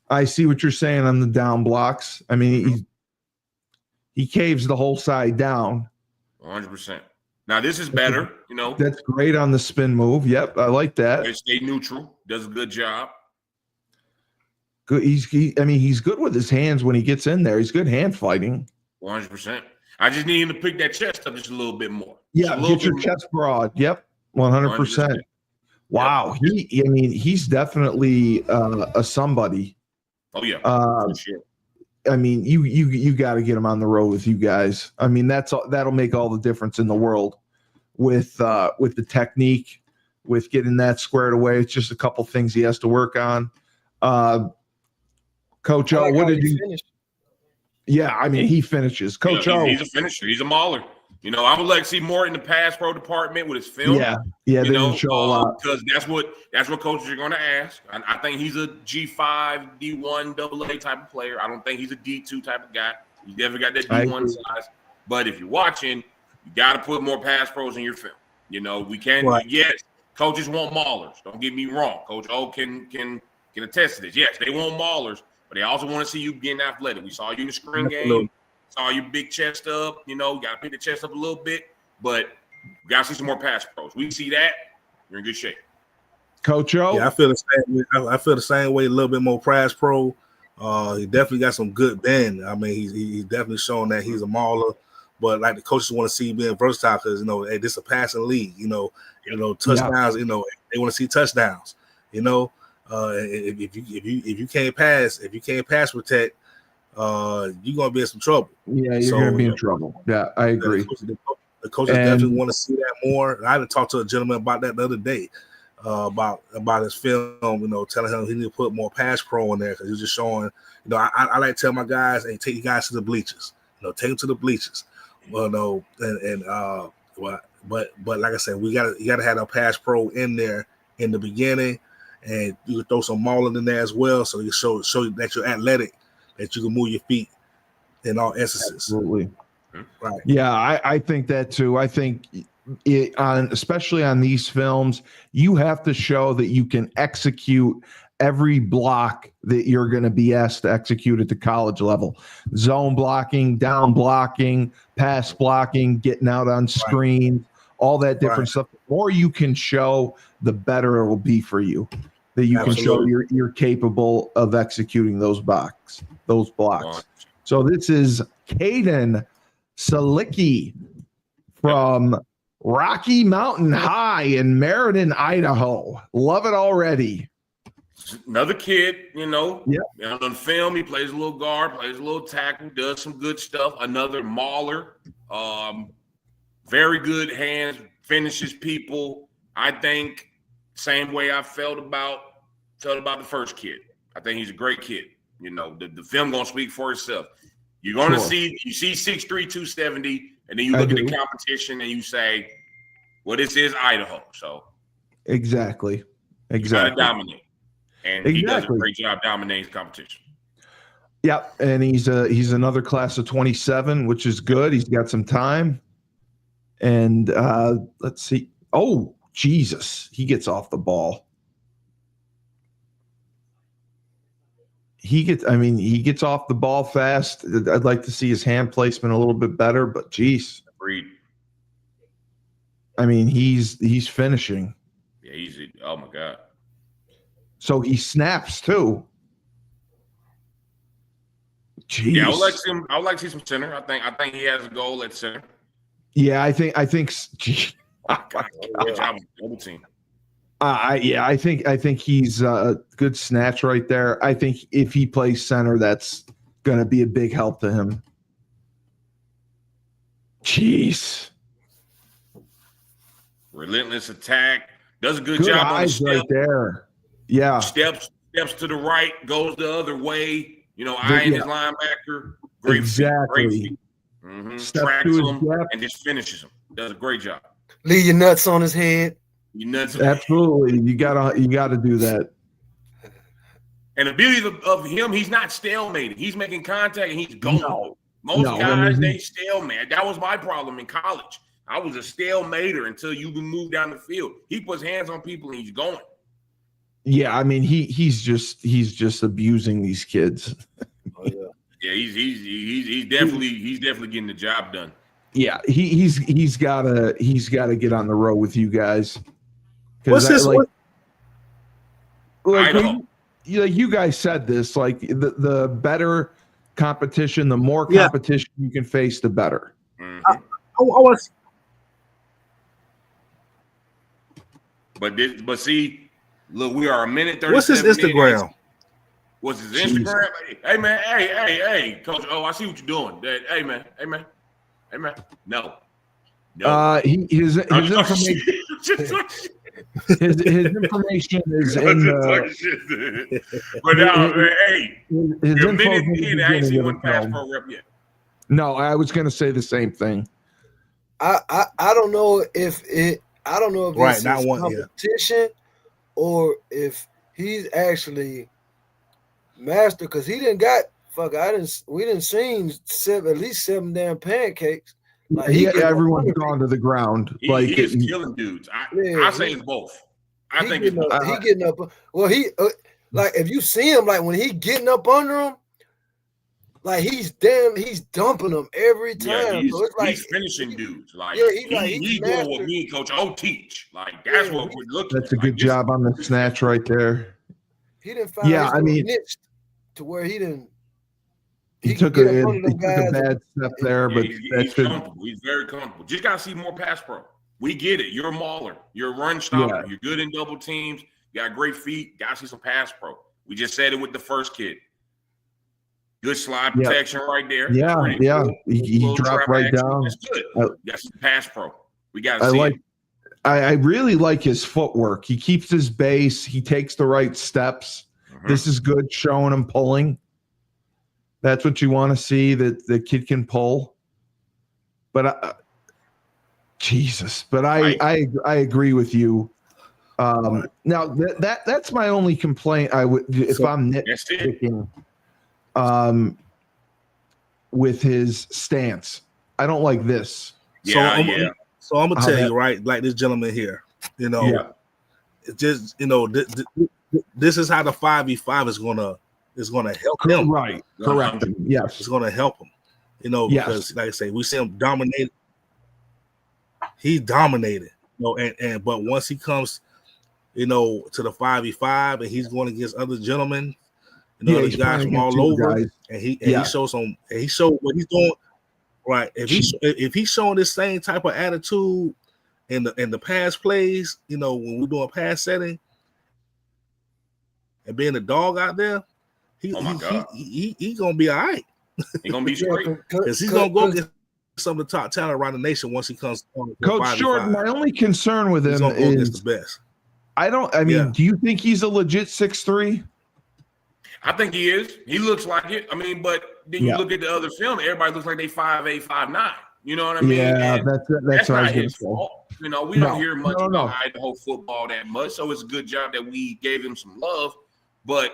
I see what you're saying on the down blocks. I mean, he caves the whole side down. 100%. Now, this is better, That's great on the spin move. Yep, I like that. They stay neutral. Does a good job. Good. He's good with his hands when he gets in there. He's good hand fighting. 100%. I just need him to pick that chest up just a little bit more. Yeah, get your chest broad. Yep, 100%. Wow. Yep. He's definitely a somebody. Oh yeah. For sure. You got to get him on the road with you guys. That'll make all the difference in the world with the technique, with getting that squared away. It's just a couple things he has to work on. Coach O, what did you finish? Yeah, he finishes. Coach O, he's a finisher. He's a mauler. I would like to see more in the pass pro department with his film. Yeah, they didn't show a lot because that's what coaches are going to ask. I think he's a G5, D1, AA type of player. I don't think he's a D2 type of guy. He's definitely got that D1 size. But if you're watching, you got to put more pass pros in your film. We can. Right. Yes, coaches want maulers. Don't get me wrong. Coach O can attest to this. Yes, they want maulers, but they also want to see you getting athletic. We saw you in the spring game. Saw you big chest up, got to pick the chest up a little bit, but we got to see some more pass pros. We see that, you're in good shape. Coach O? Yeah, I feel the same way. I feel the same way, a little bit more pass pro. He definitely got some good bend. He's definitely showing that he's a mauler, but like the coaches want to see him being versatile because, hey, this is a passing league, touchdowns, they want to see touchdowns, if you can't pass protect, you're gonna be in some trouble. Yeah, you're gonna be in trouble. Yeah, I agree. The coaches definitely want to see that more. I had to talk to a gentleman about that the other day, about his film. Telling him he need to put more pass pro in there because he's just showing. I like to tell my guys, hey, take you guys to the bleachers. Take them to the bleachers. Well, no, but like I said, you gotta have a pass pro in there in the beginning, and you can throw some mauling in there as well, so you show that you're athletic. That you can move your feet in all instances. Absolutely. Right. Yeah, I think that too. I think especially on these films, you have to show that you can execute every block that you're going to be asked to execute at the college level. Zone blocking, down blocking, pass blocking, getting out on screen, all that different stuff. The more you can show, the better it will be for you. That you can show you're capable of executing those blocks. So this is Kaden Solecki from Rocky Mountain High in Meriden, Idaho. Love it already. Another kid, on film, he plays a little guard, plays a little tackle, does some good stuff. Another mauler, very good hands, finishes people. I think same way I felt about the first kid. I think he's a great kid. The film gonna speak for itself. You're gonna see 6'3", 270, and then you look at the competition and you say, well, this is Idaho. So exactly. You gotta dominate. And he does a great job dominating competition. Yeah, and he's another class of 27, which is good. He's got some time. And let's see. Oh, Jesus. He gets off the ball. He gets off the ball fast. I'd like to see his hand placement a little bit better, but geez. Agreed. He's finishing. Yeah, oh my God. So he snaps too. Jeez. Yeah, I would like to see some center. I think he has a goal at center. Yeah, I think. Gee, Good job with the double team. I think he's a good snatch right there. I think if he plays center, that's going to be a big help to him. Jeez. Relentless attack. Does a good job on the step. Right there. Yeah. Steps to the right, goes the other way. Eyeing his linebacker. Great exactly. Feet. Tracks him and just finishes him. Does a great job. Leave your nuts on his head. Your nuts. Absolutely. You gotta do that. And the beauty of him, he's not stalemated. He's making contact and he's going. No. Most guys, they stalemate. That was my problem in college. I was a stalemater until you can move down the field. He puts hands on people and he's going. Yeah, I mean he's just abusing these kids. Oh yeah. Yeah, he's definitely getting the job done. Yeah, he's gotta get on the road with you guys. What's this? You guys said this. Like the better competition, the more competition you can face, the better. I was. But see, look, we are a minute 37. What's his Instagram? What's his Instagram? Hey man, hey, Coach. Oh, I see what you're doing. Hey man. No. His information. His information is in the. But now, hey, his a minute in, I ain't seen one pass pro rep yet. No, I was going to say the same thing. I don't know if right, it's not one competition or if he's actually master, because he didn't got we didn't seen at least 7 damn pancakes. Like everyone's gone to the ground. He's killing dudes. I say it's both. I think it's both. He getting up. Well, he like if you see him, like when he getting up under him, like he's dumping them every time. Yeah, so it's like he's finishing dudes. Like he's doing what me and Coach O teach. Like that's what we're looking. That's a good job on the snatch right there. He didn't find niche to where he didn't. He took a bad step there, but he's comfortable. He's very comfortable. Just gotta see more pass pro. We get it. You're a mauler. You're a run stopper. Yeah. You're good in double teams. You got great feet. Gotta see some pass pro. We just said it with the first kid. Good slide protection right there. Yeah. Cool. He dropped right down. That's good. That's pass pro. We gotta see it. I really like his footwork. He keeps his base. He takes the right steps. Mm-hmm. This is good, showing him pulling. That's what you want to see, that the kid can pull. But Jesus, but I agree with you. Now that's my only complaint. I'm nitpicking with his stance. I don't like this. So I'm gonna tell you, right, like this gentleman here, it's just this is how the 5v5 is gonna help him. Right. Correct. Yes. It's gonna help him. Because like I say, we see him dominate. He dominated. But once he comes, to the 5v5 and he's going against other gentlemen, these guys from all over, and he shows what he's doing. Right. If he's showing this same type of attitude in the pass plays, when we're doing pass setting and being a dog out there, he gonna be all right. He's gonna be straight because he's gonna go get some of the top talent around the nation once he comes on. Coach Jordan, my only concern with him is the best. Do you think he's a legit 6'3"? I think he is. He looks like it. But then you look at the other film, everybody looks like they 5'8", 5'9". You know what I mean? Yeah, that's not his fault. We don't hear much about Idaho football that much, so it's a good job that we gave him some love. But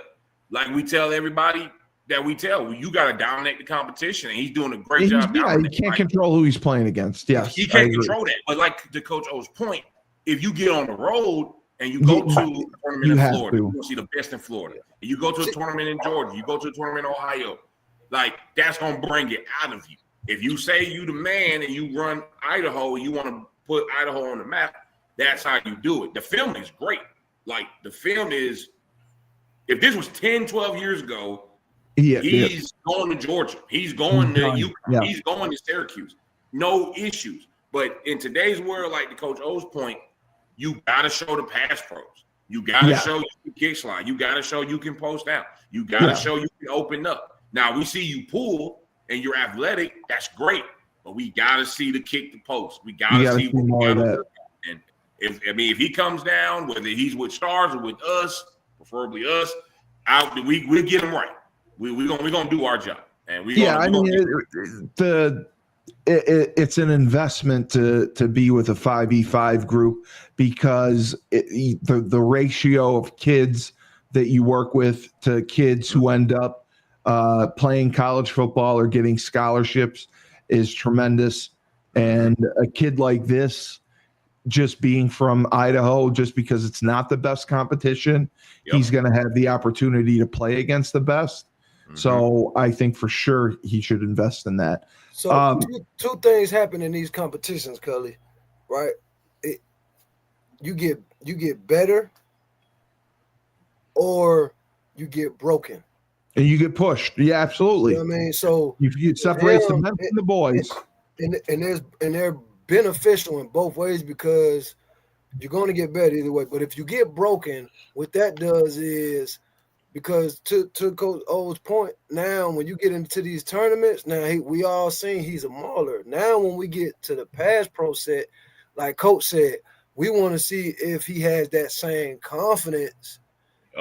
like we tell everybody that you got to dominate the competition, and he's doing a great job. He can't control who he's playing against. Yes, he can't control that. But like to Coach O's point, if you get on the road and you go to a tournament in Florida, you see the best in Florida. And you go to a tournament in Georgia, you go to a tournament in Ohio, like that's gonna bring it out of you. If you say you the man and you run Idaho and you want to put Idaho on the map, that's how you do it. The film is great. Like, the film is, if this was 10, 12 years ago, he's going to Georgia. He's going to UConn. Yeah. He's going to Syracuse. No issues. But in today's world, like to Coach O's point, you got to show the pass pros. You got to show you can kick slide. You got to show you can post out. You got to show you can open up. Now, we see you pull and you're athletic. That's great. But we got to see the kick the post. We got to see more of that. And if he comes down, whether he's with Stars or with us, preferably us, we'll get him right. We're gonna do our job. And it's an investment to be with a 5v5 group, because the ratio of kids that you work with to kids who end up playing college football or getting scholarships is tremendous. And a kid like this, just being from Idaho, just because it's not the best competition, he's going to have the opportunity to play against the best. So I think for sure he should invest in that. So two things happen in these competitions, Cully, right? You get better, or you get broken. And you get pushed. Yeah, absolutely. You know what I mean? So you separate the men from the boys. And they're beneficial in both ways, because you're going to get better either way. But if you get broken, what that does is, because to Coach O's point, now when you get into these tournaments, now we all seen he's a mauler. Now when we get to the pass pro set, like Coach said, we want to see if he has that same confidence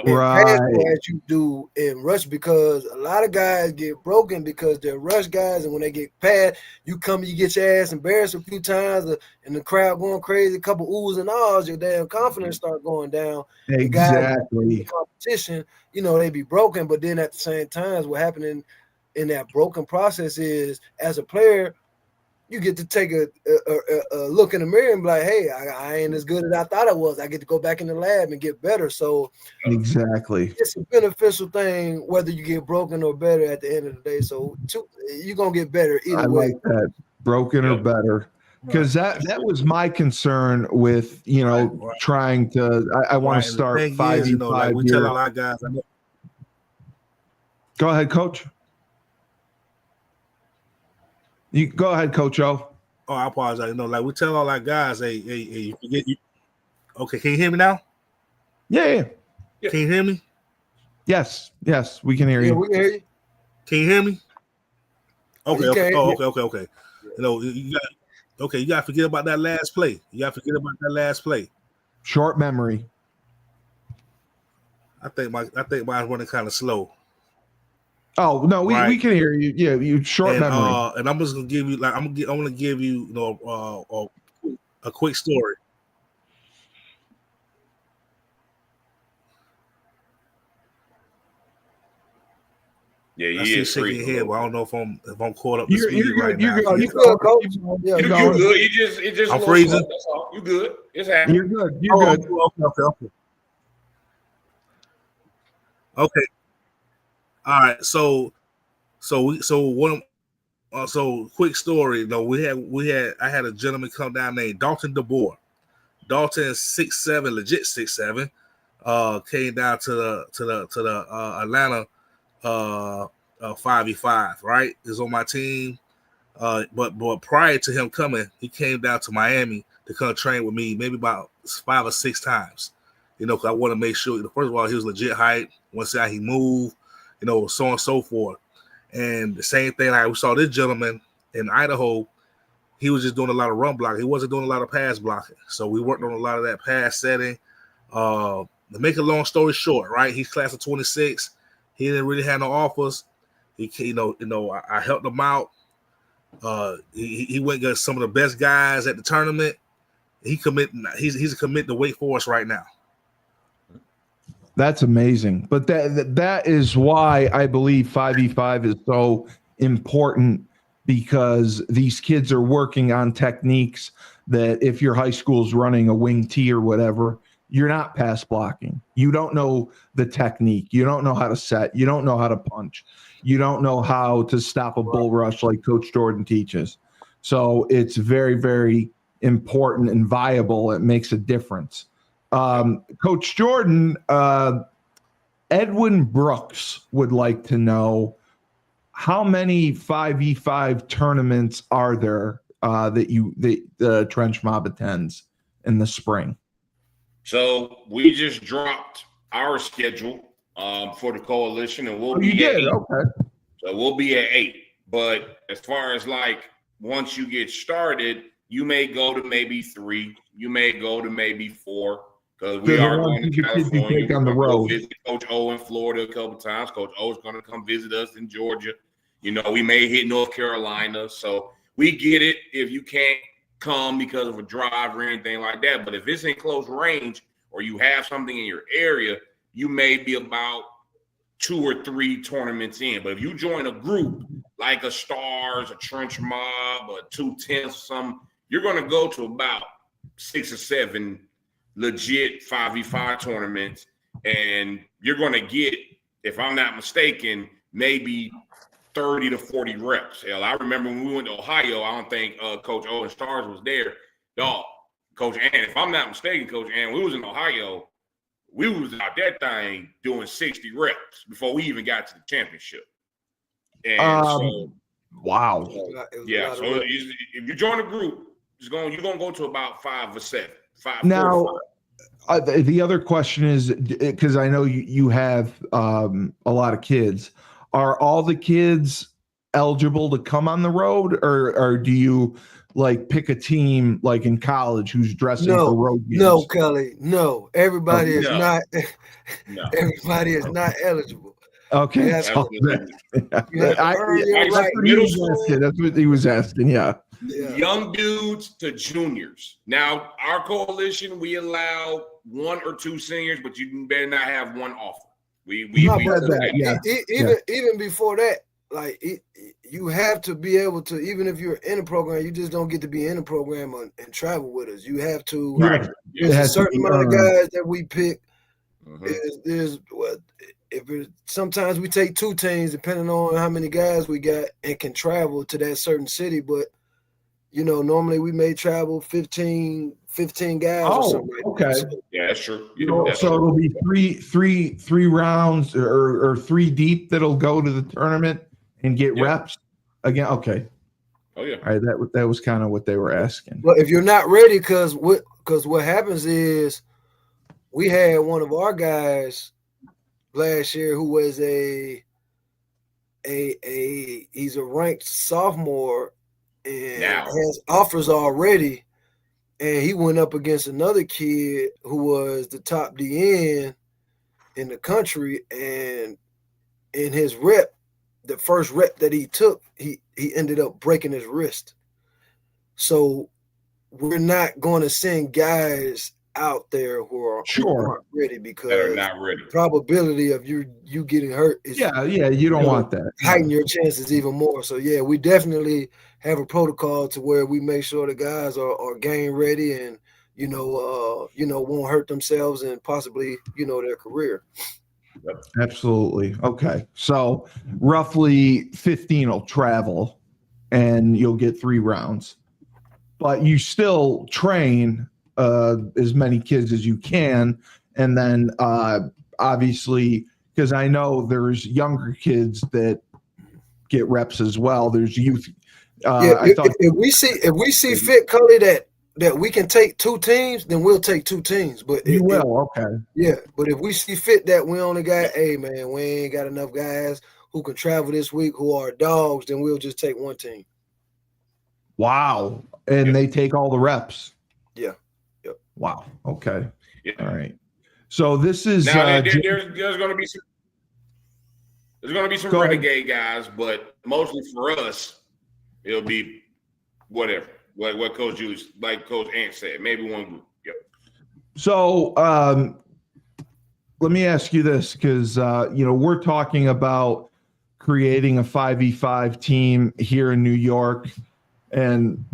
in pass as you do in rush, because a lot of guys get broken because they're rush guys, and when they get past, you get your ass embarrassed a few times, and the crowd going crazy, a couple oohs and ahs, your damn confidence start going down. Exactly. The competition, they be broken, but then at the same time, what happening in that broken process is, as a player, you get to take a look in the mirror and be like, hey, I ain't as good as I thought I was. I get to go back in the lab and get better. So exactly, it's a beneficial thing whether you get broken or better at the end of the day. So you're going to get better either way. Like that, broken or better. Because that was my concern with, trying to – I want to start 5v5 like we tell all our guys. Go ahead, Coach. You go ahead, Coach O. Oh, I apologize. Like we tell all our guys, hey, you forget you. Okay, can you hear me now? Yeah. Can you hear me? Yes, we can hear you. We can hear you. Can you hear me? Okay. Okay. You got to forget about that last play. Short memory. I think mine's running kind of slow. Oh no, we can hear you. Yeah, you short memory. And I'm just gonna give you I'm gonna give you a quick story. Yeah, I see shaking your head, but I don't know if I'm caught up to speed right now. You're good, Coach. You're good. You just I'm freezing. That's all. You good. It's happening. You're good. You're good. Okay. All right. So quick story. I had a gentleman come down named Dalton DeBoer. Dalton is 6'7", legit 6'7". Came down to the Atlanta 5v5, right? Is on my team. But prior to him coming, he came down to Miami to come train with me maybe about 5 or 6 times. Because I want to make sure, first of all, he was legit height. Want to see how he moved, so on and so forth. And the same thing, like we saw this gentleman in Idaho, he was just doing a lot of run blocking. He wasn't doing a lot of pass blocking. So we worked on a lot of that pass setting. To make a long story short, right? He's class of 26. He didn't really have no offers. I helped him out. He went against some of the best guys at the tournament. He's a commit to Wake Forest right now. That's amazing. But that is why I believe 5v5 is so important, because these kids are working on techniques that if your high school's running a wing tee or whatever, you're not pass blocking. You don't know the technique. You don't know how to set. You don't know how to punch. You don't know how to stop a bull rush like Coach Jordan teaches. So it's very, very important and viable, it makes a difference. Coach Jordan, Edwin Brooks would like to know, how many 5v5 tournaments are there that the Trench Mob attends in the spring? So we just dropped our schedule for the coalition, and we'll be at 8. Okay. So we'll be at 8. But as far as like once you get started, you may go to maybe 3. You may go to maybe 4, because we are going to California. On the road. Visit Coach O in Florida a couple times. Coach O is going to come visit us in Georgia. You know, we may hit North Carolina. So we get it if you can't come because of a drive or anything like that. But if it's in close range or you have something in your area, you may be about 2 or 3 tournaments in. But if you join a group like a Stars, a Trench Mob, a 210, some, you're going to go to about 6 or 7 legit 5v5 tournaments, and you're going to get, if I'm not mistaken, maybe 30 to 40 reps. Hell, I remember when we went to Ohio, I don't think Coach O and Stars was there. Dog, Coach Ann, if I'm not mistaken, Coach Ann, we was in Ohio, we was out that thing doing 60 reps before we even got to the championship. And wow. Yeah, so if you join a group, you're going to go to about 5 or 7. Now, the other question is, because I know you have a lot of kids, are all the kids eligible to come on the road, or do you like pick a team like in college who's dressing for road games? No, Kelly, no. Everybody is No. not. No. Everybody is not eligible. Okay, That's what he was asking. That's what he was asking. Yeah. Young dudes to juniors. Now, our coalition, we allow 1 or 2 seniors, but you better not have 1 offer. Even before that, like you have to be able to, even if you're in a program, you just don't get to be in a program and travel with us. You have to. Right. There's a certain amount of guys that we pick. Sometimes we take 2 teams depending on how many guys we got and can travel to that certain city, but you know, normally we may travel 15 guys or something like okay. that. So, yeah, that's true. So it'll be three rounds or 3 deep that'll go to the tournament and get reps again. Okay. Oh yeah. All right. That was kind of what they were asking. Well, if you're not ready, because what happens is we had one of our guys last year who was he's a ranked sophomore and has offers already, and he went up against another kid who was the top DN in the country, and in his rep, the first rep that he took, he ended up breaking his wrist. So we're not going to send guys out there who are not ready, because they're not ready. The probability of you getting hurt is you don't want that. Heighten your chances even more. So yeah, we definitely have a protocol to where we make sure the guys are game ready and won't hurt themselves and possibly their career. Yep. Absolutely. Okay, so roughly 15 will travel, and you'll get 3 rounds, but you still train as many kids as you can, and then obviously, because I know there's younger kids that get reps as well. There's youth. If we see fit, Cody, that we can take 2 teams, then we'll take 2 teams. But okay. Yeah, but if we see fit that we only got, we ain't got enough guys who can travel this week who are dogs, then we'll just take 1 team. Wow, and they take all the reps. Yeah. Yep. Wow. Okay. Yeah. All right. So this is now there's going to be some renegade guys, but mostly for us, it'll be whatever. What Coach Julius, like Coach Ant said, maybe 1 group. Yep. So let me ask you this, because we're talking about creating a 5v5 team here in New York, and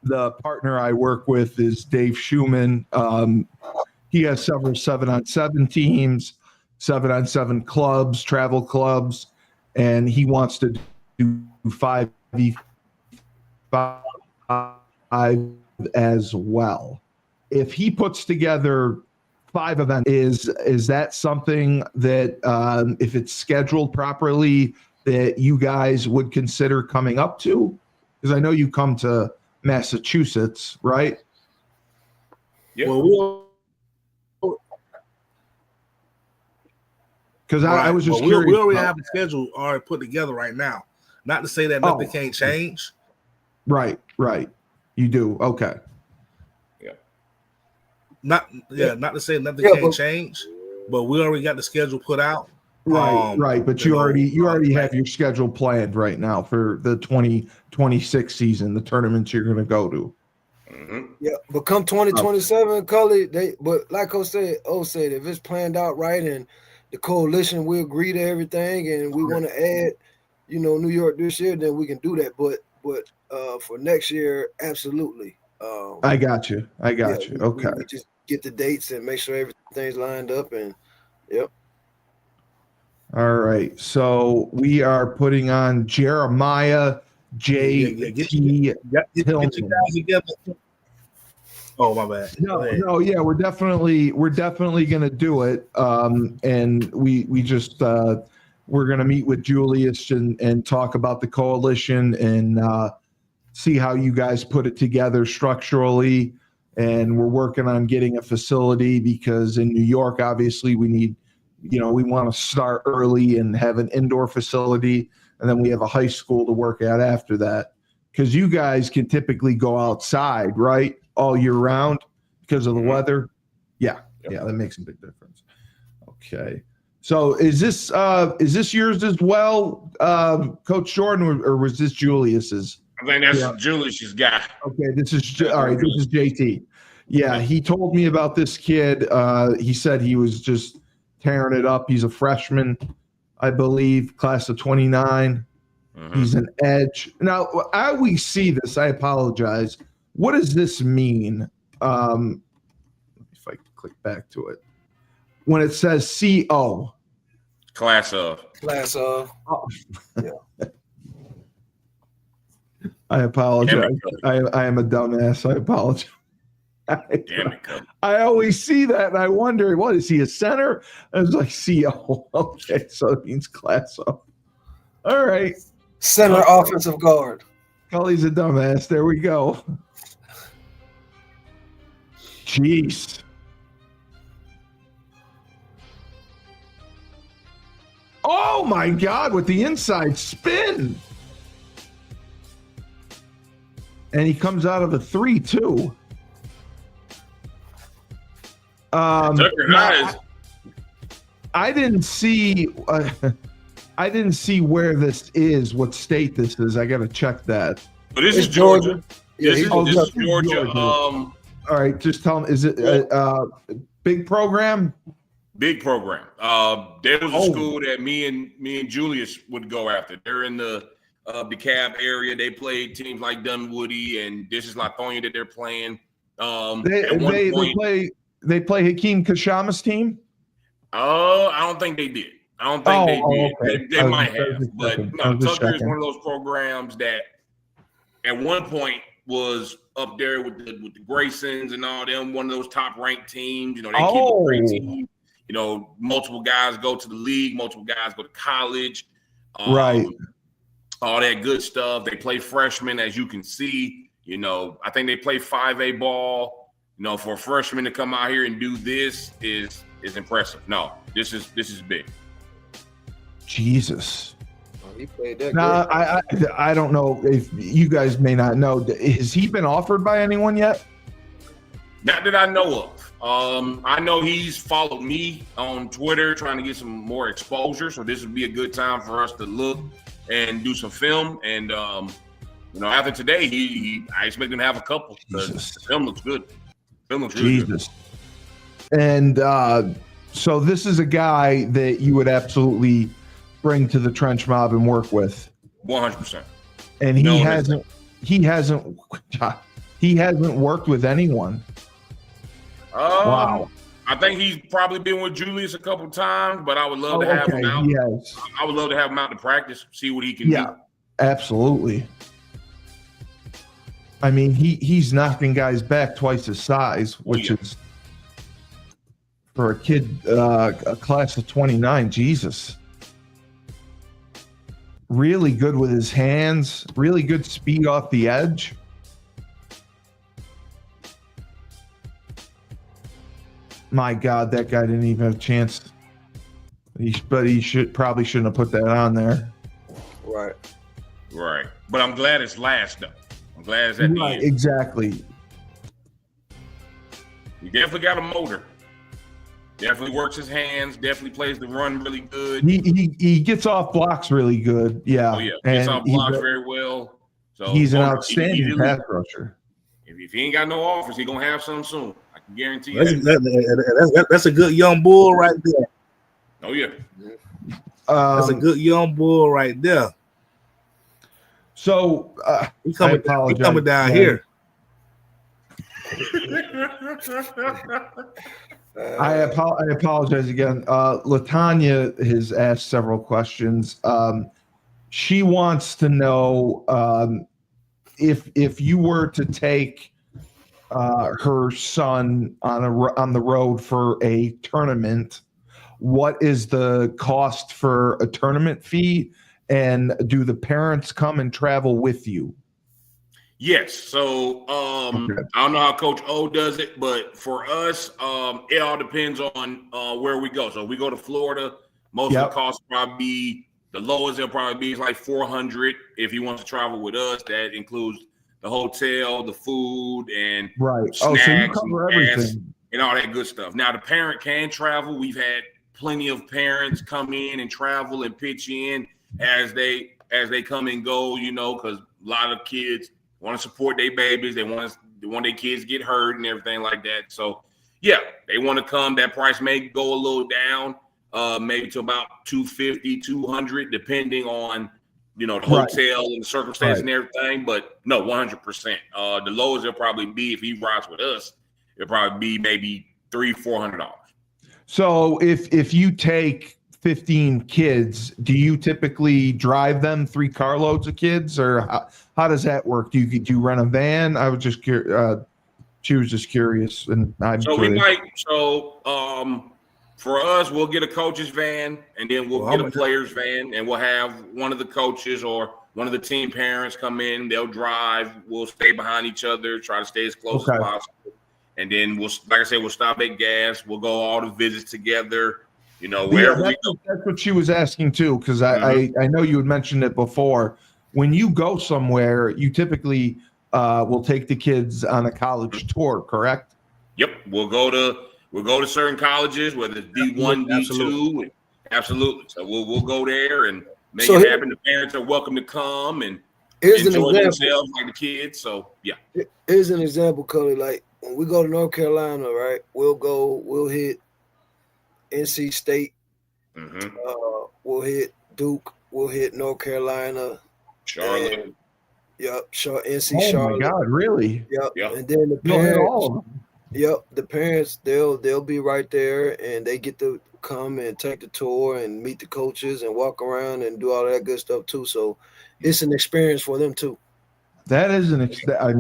the partner I work with is Dave Schumann. He has several 7-on-7 teams, 7-on-7 clubs, travel clubs, and he wants to do 5v5 as well. If he puts together 5 events, is that something that if it's scheduled properly that you guys would consider coming up to? Because I know you come to Massachusetts, right? Yeah. Well, Because I was just we curious. already have the schedule already put together right now. Not to say that nothing can't change. Right. You do. Okay. Not to say nothing can't change, but we already got the schedule put out. Right. But you already have your schedule planned right now for the 2026 season, the tournaments you're going to go to. Mm-hmm. Yeah, but come 2027, Cully, but like O said, if it's planned out right and the coalition we agree to everything and we want to add, New York this year, then we can do that. But for next year, absolutely. I got you. Okay. We just get the dates and make sure everything's lined up and yep. All right. So we are putting on Jeremiah J. Get you guys together. Oh, my bad. No, yeah, we're definitely gonna do it. And we just we're gonna meet with Julius and talk about the coalition and see how you guys put it together structurally. And we're working on getting a facility because in New York, obviously, we need, we want to start early and have an indoor facility, and then we have a high school to work at after that. Because you guys can typically go outside, right, all year round because of the weather. Yeah, that makes a big difference. Okay, so is this yours as well, Coach Jordan, or was this Julius's? I think that's Julius's guy. Okay, this is all right. This is JT. Yeah, he told me about this kid. He said he was just tearing it up. He's a freshman, I believe, class of 29. Mm-hmm. He's an edge. Now, I always see this. I apologize. What does this mean? If I click back to it, when it says CO, class of. Oh. Yeah. I apologize. I am a dumbass. I apologize. I always see that and I wonder, what is he, a center? I was like, CO. Okay, so it means class of. All right. Center offensive guard. Cully's a dumbass. There we go. Jeez. Oh my God, with the inside spin. And he comes out of a 3 too. I didn't see. I didn't see where this is. What state this is? I got to check that. But this is Georgia. Yeah, this is Georgia. All right, just tell them. Is it a big program? Big program. There was a school that me and Julius would go after. They're in the DeKalb area. They played teams like Dunwoody, and this is Lithonia that they're playing. They play Hakeem Kashama's team. I don't think they did. I don't think they did. Okay. They might have, but no. Tucker is one of those programs that at one point was up there with the Graysons and all them. One of those top ranked teams. They keep a great team. Multiple guys go to the league. Multiple guys go to college. Right. All that good stuff. They play freshmen, as you can see. I think they play 5A ball. For a freshman to come out here and do this is impressive. No, this is big. Jesus. He played that. Now, I don't know if you guys may not know. Has he been offered by anyone yet? Not that I know of. I know he's followed me on Twitter trying to get some more exposure. So this would be a good time for us to look and do some film. And after today, I expect him to have a couple. The film looks good. Film looks really good. And so this is a guy that you would absolutely bring to the Trench Mob and work with. 100%. And he hasn't worked with anyone. Wow. I think he's probably been with Julius a couple times, but I would love to have him out. Yes. I would love to have him out to practice, see what he can do. Absolutely. I mean, he's knocking guys back twice his size, which is for a kid, a class of 29. Jesus. Really good with his hands, really good speed off the edge. My God, that guy didn't even have a chance. But he probably shouldn't have put that on there. Right. Right. But I'm glad it's last, though. I'm glad it's at the end. Exactly. He definitely got a motor. Definitely works his hands. Definitely plays the run really good. He gets off blocks really good. Yeah. Oh, yeah. Gets off blocks very well. So he's an outstanding pass rusher. If he ain't got no offers, he's going to have some soon. I can guarantee you that's a good young bull right there. Oh, yeah. That's a good young bull right there. So he coming down here. I apologize again. LaTanya has asked several questions. She wants to know if you were to take her son on the road for a tournament, what is the cost for a tournament fee, and do the parents come and travel with you? Yes. So okay. I don't know how Coach O does it, but for us, it all depends on where we go. So if we go to Florida, most of the costs probably be the lowest. It'll probably be like $400 if he wants to travel with us. That includes the hotel, the food, and snacks, so you cover everything and all that good stuff. Now the parent can travel. We've had plenty of parents come in and travel and pitch in as they come and go. You know, because a lot of kids want to support their babies. They want their kids get hurt and everything like that. So, yeah, they want to come. That price may go a little down, maybe to about $250, $200, depending on, the hotel and the circumstance and everything. But no, 100%. The lowest it'll probably be if he rides with us, it'll probably be maybe $300-$400. So if you take 15 kids, do you typically drive them 3 carloads of kids, or how does that work? Do you rent a van? I was just curious. She was just curious, and for us, we'll get a coach's van, and then we'll get a player's van, and we'll have one of the coaches or one of the team parents come in. They'll drive. We'll stay behind each other, try to stay as close as possible, and then we'll stop at gas. We'll go all the visits together. Wherever we go. That's what she was asking too, because I know you had mentioned it before. When you go somewhere, you typically will take the kids on a college tour, correct? Yep, we'll go to certain colleges, whether it's D1, D2, absolutely. So we'll go there and make it happen. The parents are welcome to come and enjoy themselves like the kids. So yeah. Here's an example, Cody. Like when we go to North Carolina, right? We'll hit NC State, we'll hit Duke, we'll hit North Carolina, Charlotte. NC Charlotte. Oh my God, really? Yep. And then the parents, the parents they'll be right there, and they get to come and take the tour and meet the coaches and walk around and do all that good stuff too. So it's an experience for them too. That is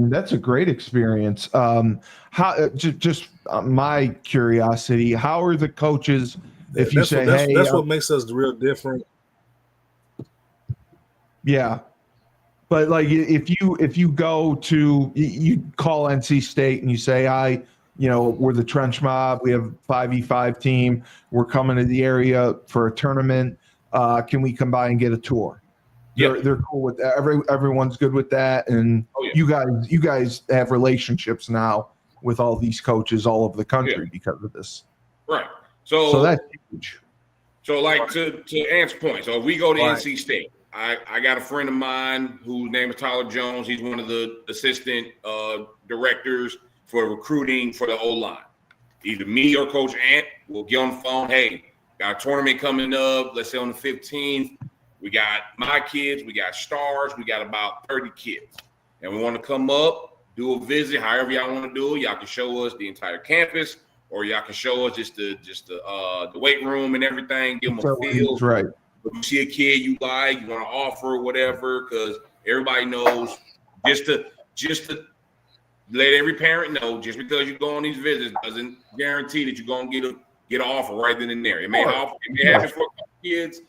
that's a great experience. How just my curiosity, how are the coaches if you say, hey, that's what makes us real different. Yeah. But like if you go to, you call NC State and you say, we're the Trench Mob, we have 5v5 team, we're coming to the area for a tournament, can we come by and get a tour? They're cool with that. Everyone's good with that, and you guys have relationships now with all these coaches all over the country because of this. Right. So that's huge. So like to answer point. So if we go to NC State, I got a friend of mine whose name is Tyler Jones. He's one of the assistant directors for recruiting for the O-line. Either me or Coach Ant will get on the phone. Hey, got a tournament coming up. Let's say on the 15th. We got my kids. We got stars. We got about 30 kids. And we want to come up, do a visit, however y'all want to do it. Y'all can show us the entire campus, or y'all can show us just the weight room and everything. Give them a feel. Right. If you see a kid you like, you want to offer whatever, because everybody knows just to let every parent know, just because you go on these visits doesn't guarantee that you're gonna get an offer right then and there. It may happen for a couple kids,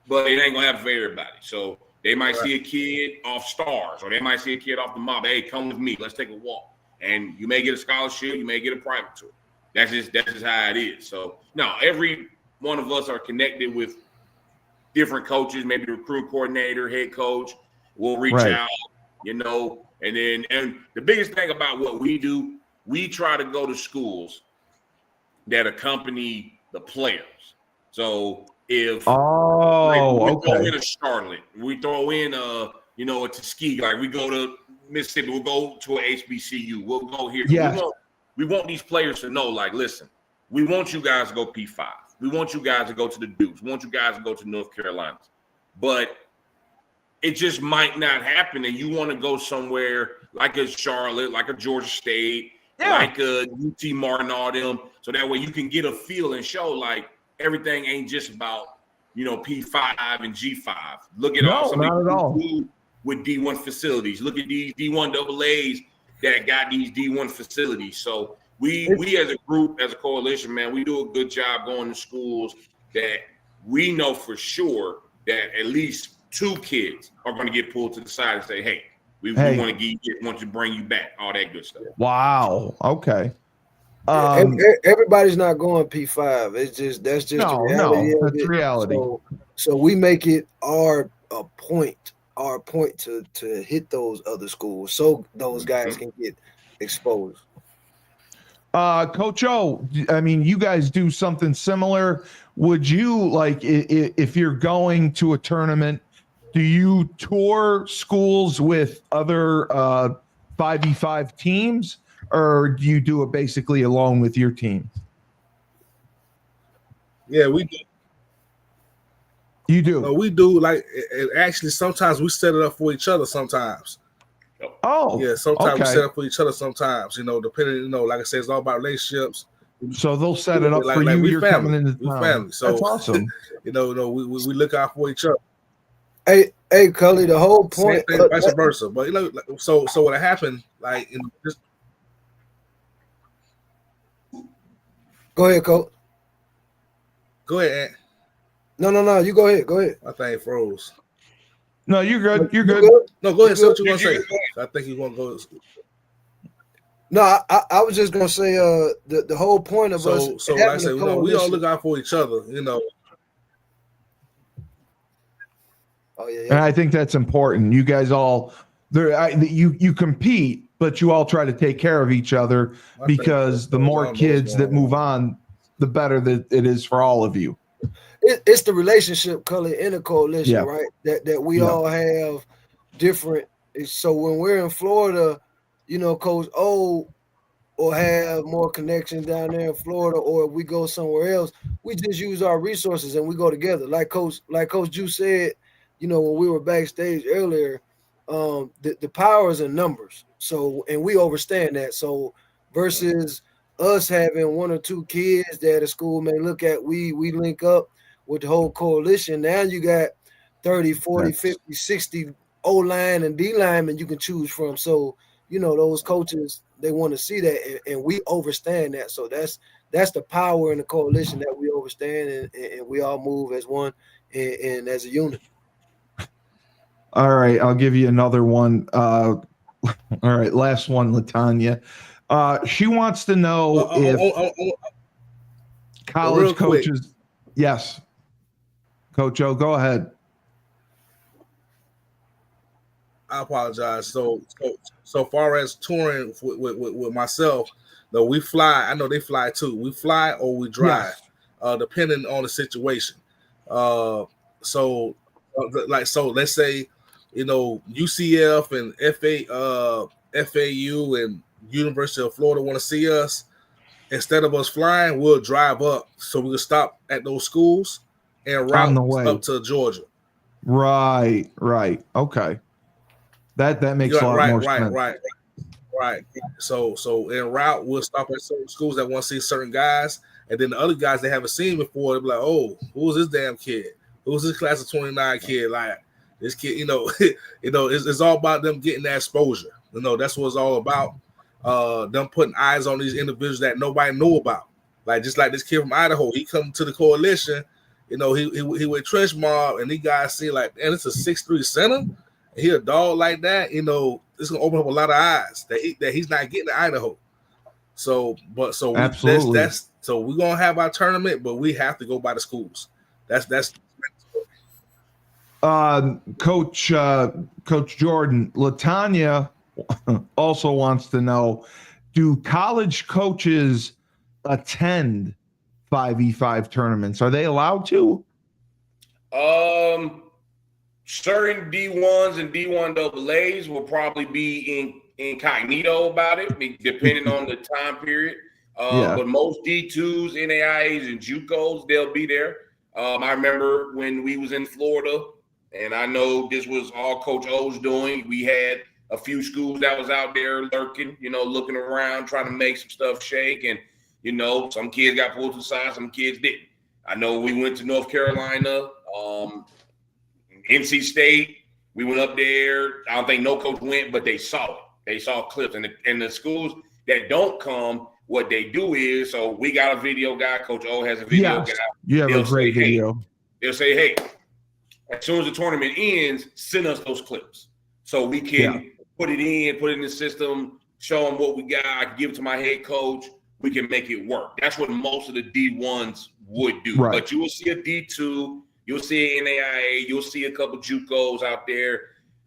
but it ain't gonna happen for everybody. So they might see a kid off stars, or they might see a kid off the mob. Hey, come with me. Let's take a walk. And you may get a scholarship. You may get a private tour. That's just how it is. So no, every one of us are connected with different coaches. Maybe the recruit coordinator, head coach will reach out. And the biggest thing about what we do, we try to go to schools that accompany the players. So if we throw in a Charlotte, we throw in a Tuskegee, like we go to Mississippi, we'll go to an HBCU, we'll go here. Yes. We want these players to know, like, listen, we want you guys to go P5. We want you guys to go to the Dukes. We want you guys to go to North Carolina. But it just might not happen, and you want to go somewhere like a Charlotte, like a Georgia State, like a UT Martin, all them, so that way you can get a feel and show, like, everything ain't just about, P5 and G5. Look at all some people with D1 facilities. Look at these D1 AA's that got these D1 facilities. So we as a group, as a coalition, man, we do a good job going to schools that we know for sure that at least 2 kids are going to get pulled to the side and say, hey, we want to bring you back, all that good stuff. Wow. Okay. Everybody's not going P5. That's just the reality. No, that's reality. So we make it our point to hit those other schools so those guys can get exposed. Coach O, I mean, you guys do something similar. Would you, like, if you're going to a tournament, do you tour schools with other 5v5 teams, or do you do it basically alone with your team? Yeah, we do. You do? We do. Like, actually, sometimes we set it up for each other sometimes. Oh. Yeah, sometimes we set up for each other sometimes, depending, like I said, it's all about relationships. So they'll set it up for you. You're coming into town. We family. So that's awesome. we look out for each other. Hey, Cully, the whole point. Same thing, vice versa. But, so what happened, like, Go ahead, Coach. Go ahead, Ant. No. You go ahead. My thing froze. No, you're good. You're good. No, go ahead. Say what you want to say. I think you want to go. No, I was just gonna say the whole point of us. So like I said, we all look out for each other. Oh yeah. And I think that's important. You guys all you compete, but you all try to take care of each other, because the more kids that move on, the better that it is for all of you. It's the relationship, Cully, in a coalition, right? That we all have different. So when we're in Florida, Coach O will have more connections down there in Florida, or if we go somewhere else, we just use our resources and we go together. Like Coach Ju said, when we were backstage earlier, the power is in numbers. So, and we understand that. So versus us having 1 or 2 kids that a school may look at, we link up with the whole coalition. Now you got 30, 40, 50, 60 O-line and D-linemen you can choose from. So, those coaches, they want to see that, and we understand that. So that's the power in the coalition that we understand, and we all move as one and as a unit. All right, I'll give you another one. All right, last one, LaTanya. She wants to know if college coaches. Yes, Coach O, go ahead. I apologize. So far as touring with myself, though, we fly. I know they fly too. We fly or we drive, depending on the situation. So let's say, UCF and FAU and University of Florida want to see us. Instead of us flying, we'll drive up, so we'll stop at those schools and route up to Georgia. Right. Okay. That makes a lot more sense. Right. So en route, we'll stop at certain schools that want to see certain guys, and then the other guys they haven't seen before, they'll be like, "Oh, who's this damn kid? Who's this class of 29 kid? Like this kid, it's all about them getting that exposure. That's what it's all about. them putting eyes on these individuals that nobody knew about. Like just like this kid from Idaho, he come to the coalition, he went trench mob, and these guys see like, and it's a 6'3" center, and he a dog like that, it's gonna open up a lot of eyes that he's not getting to Idaho. So absolutely. That's so we're gonna have our tournament, but we have to go by the schools. That's Coach Jordan, Latanya also wants to know, do college coaches attend 5v5 tournaments? Are they allowed to? Certain D1s and D1AAs will probably be incognito about it, depending on the time period. But most D2s, NAIAs, and JUCOs, they'll be there. I remember when we was in Florida, and I know this was all Coach O's doing, we had a few schools that was out there lurking, looking around, trying to make some stuff shake. And, some kids got pulled to the side, some kids didn't. I know we went to North Carolina, NC State. We went up there. I don't think no coach went, but they saw it. They saw clips. And the schools that don't come, what they do is, so we got a video guy. Coach O has a video guy. You have a great video. They'll say, hey, as soon as the tournament ends, send us those clips so we can put it in the system, show them what we got. I can give it to my head coach. We can make it work. That's what most of the D1s would do. Right. But you will see a D2, you'll see an NAIA, you'll see a couple JUCOs out there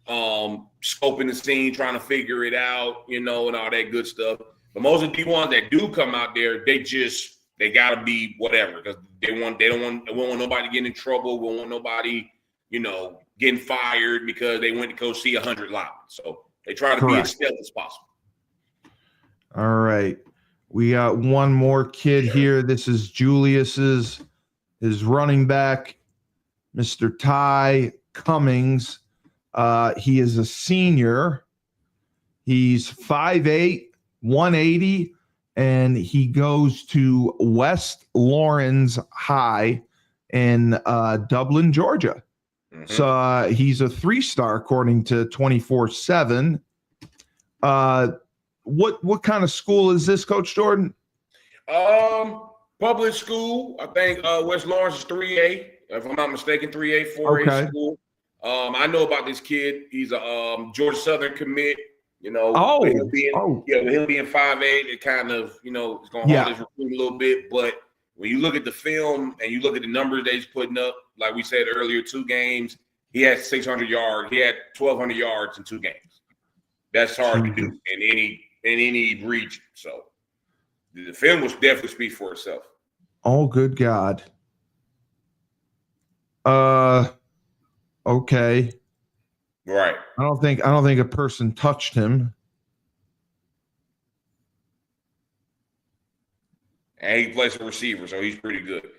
scoping the scene, trying to figure it out, and all that good stuff. But most of the D1s that do come out there, they gotta be whatever, because we don't want nobody getting in trouble. We don't want nobody, getting fired because they went to go see 100 linemen. So they try to be as stealth as possible. All right. We got one more kid here. This is Julius's, his running back, Mr. Ty Cummings. He is a senior. He's 5'8", 180, and he goes to West Lawrence High in Dublin, Georgia. Mm-hmm. So he's a 3-star according to 24/7. What kind of school is this, Coach Jordan? Public school. I think West Lawrence is 3A, if I'm not mistaken, 3A, 4A school. I know about this kid. He's a Georgia Southern commit. With him being 5'8", it kind of, it's going to hold his recruit a little bit. But when you look at the film and you look at the numbers that he's putting up, like we said earlier, 2 games, he had 600 yards. He had 1,200 yards in 2 games. That's hard to do in any region. So the film will definitely speak for itself. Oh, good God. Okay. Right. I don't think a person touched him. And he plays a receiver, so he's pretty good.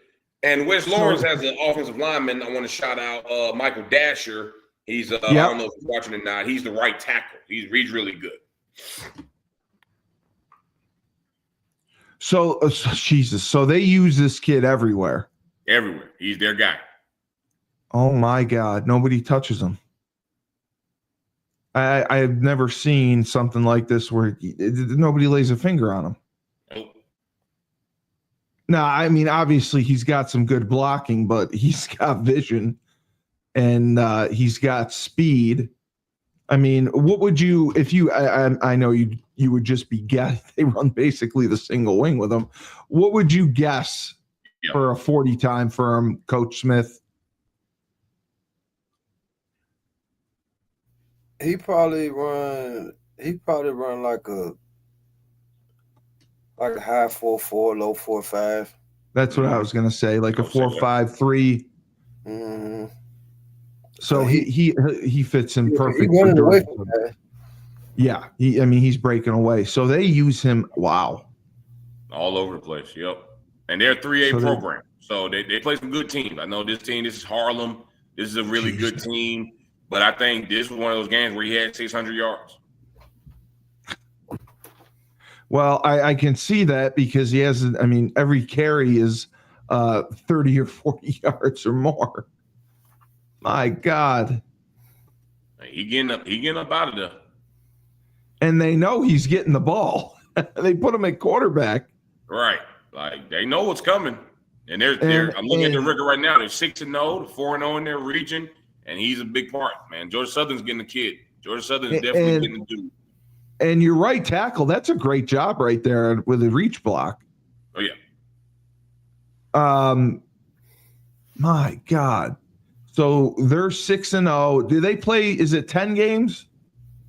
And West Lawrence has an offensive lineman. I want to shout out Michael Dasher. He's I don't know if he's watching or not. He's the right tackle. He's really good. So Jesus. So they use this kid everywhere. Everywhere. He's their guy. Oh my God. Nobody touches him. I have never seen something like this where nobody lays a finger on him. Nope. Now, I mean, obviously he's got some good blocking, but he's got vision and he's got speed. I mean, what would you, if you, I know you would just be guess. They run basically the single wing with him. What would you guess for a 40 time for him, Coach Smith? He probably run like a high 4.4, low 4.5. That's what I was gonna say, like a 4.53. Mm-hmm. So he fits in perfect. He's running away from that. Yeah, he's breaking away. So they use him. Wow, all over the place. Yep, and they're a 3A program, so they play some good teams. I know this team. This is Harlem. This is a really good team. But I think this was one of those games where he had 600 yards. Well, I can see that because he has, every carry is 30 or 40 yards or more. My God. He getting up out of there. and they know he's getting the ball. They put him at quarterback. Right. Like, they know what's coming. And I'm looking at the record right now. They're 6-0, 4-0 in their region, and he's a big part, man. Georgia Southern's getting the kid. Georgia Southern's definitely getting the dude. And your right tackle, that's a great job right there with a reach block. Oh, yeah. My God. So they're 6-0. Do they play? Is it 10 games?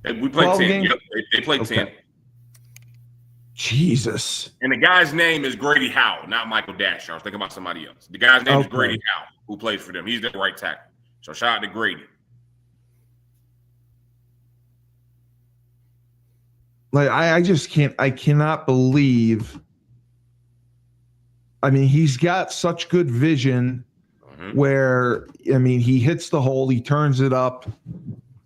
We play 10. Yep, they play 10. Jesus. And the guy's name is Grady Howell, not Michael Dasher. I was thinking about somebody else. The guy's name is Grady Howell, who plays for them. He's their right tackle. So shout out to Grady. Like, I just cannot believe. I mean, he's got such good vision where, I mean, he hits the hole, he turns it up,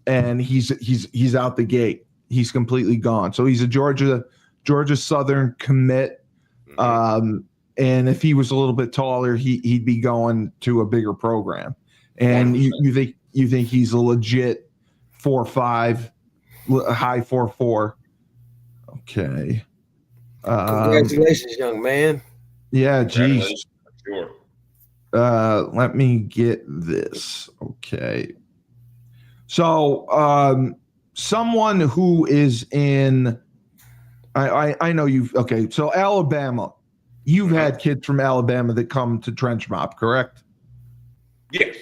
and he's out the gate. He's completely gone. So he's a Georgia Southern commit. And if he was a little bit taller, he'd be going to a bigger program. And you think he's a legit 4.5, high 4.4. Okay. Congratulations, young man. Yeah, geez. Sure. Let me get this. Okay. So someone who is in I know you've okay, so Alabama. You've had kids from Alabama that come to Trench Mob, correct? Yes.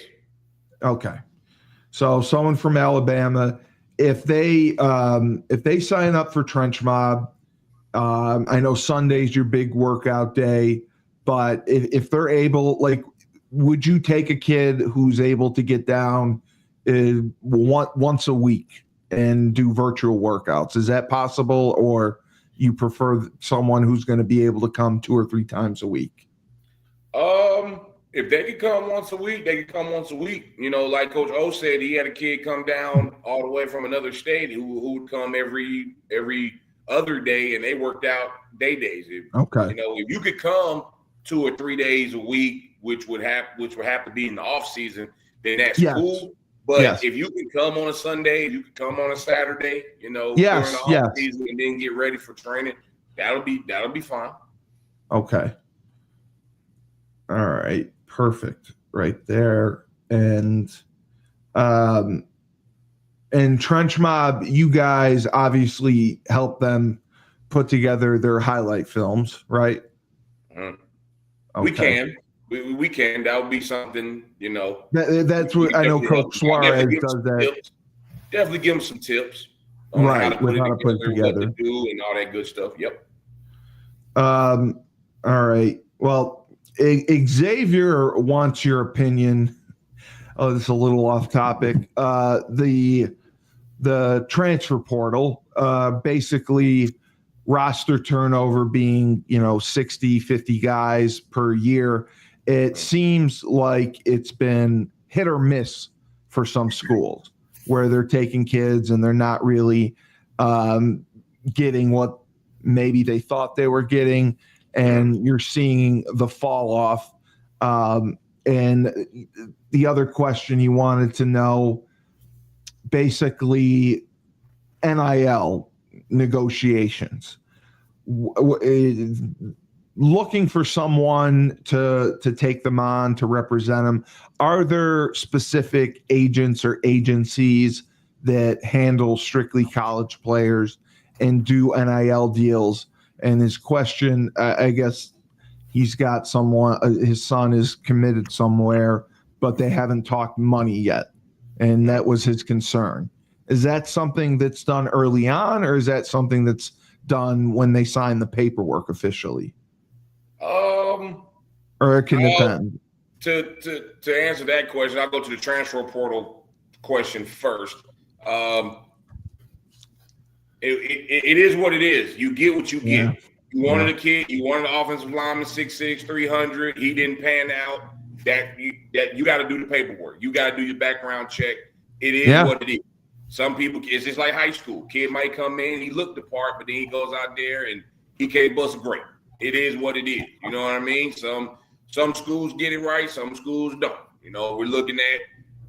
Okay. So someone from Alabama, if they sign up for Trench Mob, I know Sunday's your big workout day, but if they're able, like, would you take a kid who's able to get down once a week and do virtual workouts? Is that possible, or you prefer someone who's going to be able to come 2 or 3 times a week? If they could come once a week, they could come once a week. You know, like Coach O said, he had a kid come down all the way from another state who would come every other day, and they worked out days. Okay. You know, if you could come 2 or 3 days a week, which would have to be in the off season, then that's cool. But if you can come on a Sunday, if you can come on a Saturday, you know, during the off season, and then get ready for training, that'll be fine. Okay. All right. Perfect. Right there. And Trench Mob, you guys obviously help them put together their highlight films, right? Okay. We can. We can. That would be something, you know. That's what I know. Coach Suarez does that. Definitely give them some tips on how to put it together, what to do, and all that good stuff. Yep. All right. Well, Xavier wants your opinion. Oh, this is a little off topic. The transfer portal, basically roster turnover being, 60, 50 guys per year. It seems like it's been hit or miss for some schools where they're taking kids and they're not really getting what maybe they thought they were getting. And you're seeing the fall off. And the other question he wanted to know, basically, NIL negotiations. Looking for someone to take them on, to represent them. Are there specific agents or agencies that handle strictly college players and do NIL deals? And his question, I guess he's got someone, his son is committed somewhere, but they haven't talked money yet. And that was his concern. Is that something that's done early on, or is that something that's done when they sign the paperwork officially? Or it can depend. To answer that question, I'll go to the transfer portal question first. It is what it is. You get what you get. You wanted a kid. You wanted an offensive lineman, 6'6", 300. He didn't pan out. That you got to do the paperwork. You got to do your background check. It is what it is. Some people, it's just like high school. Kid might come in, he looked the part, but then he goes out there and he can't bust a break. It is what it is. You know what I mean? Some schools get it right. Some schools don't. You know, we're looking at,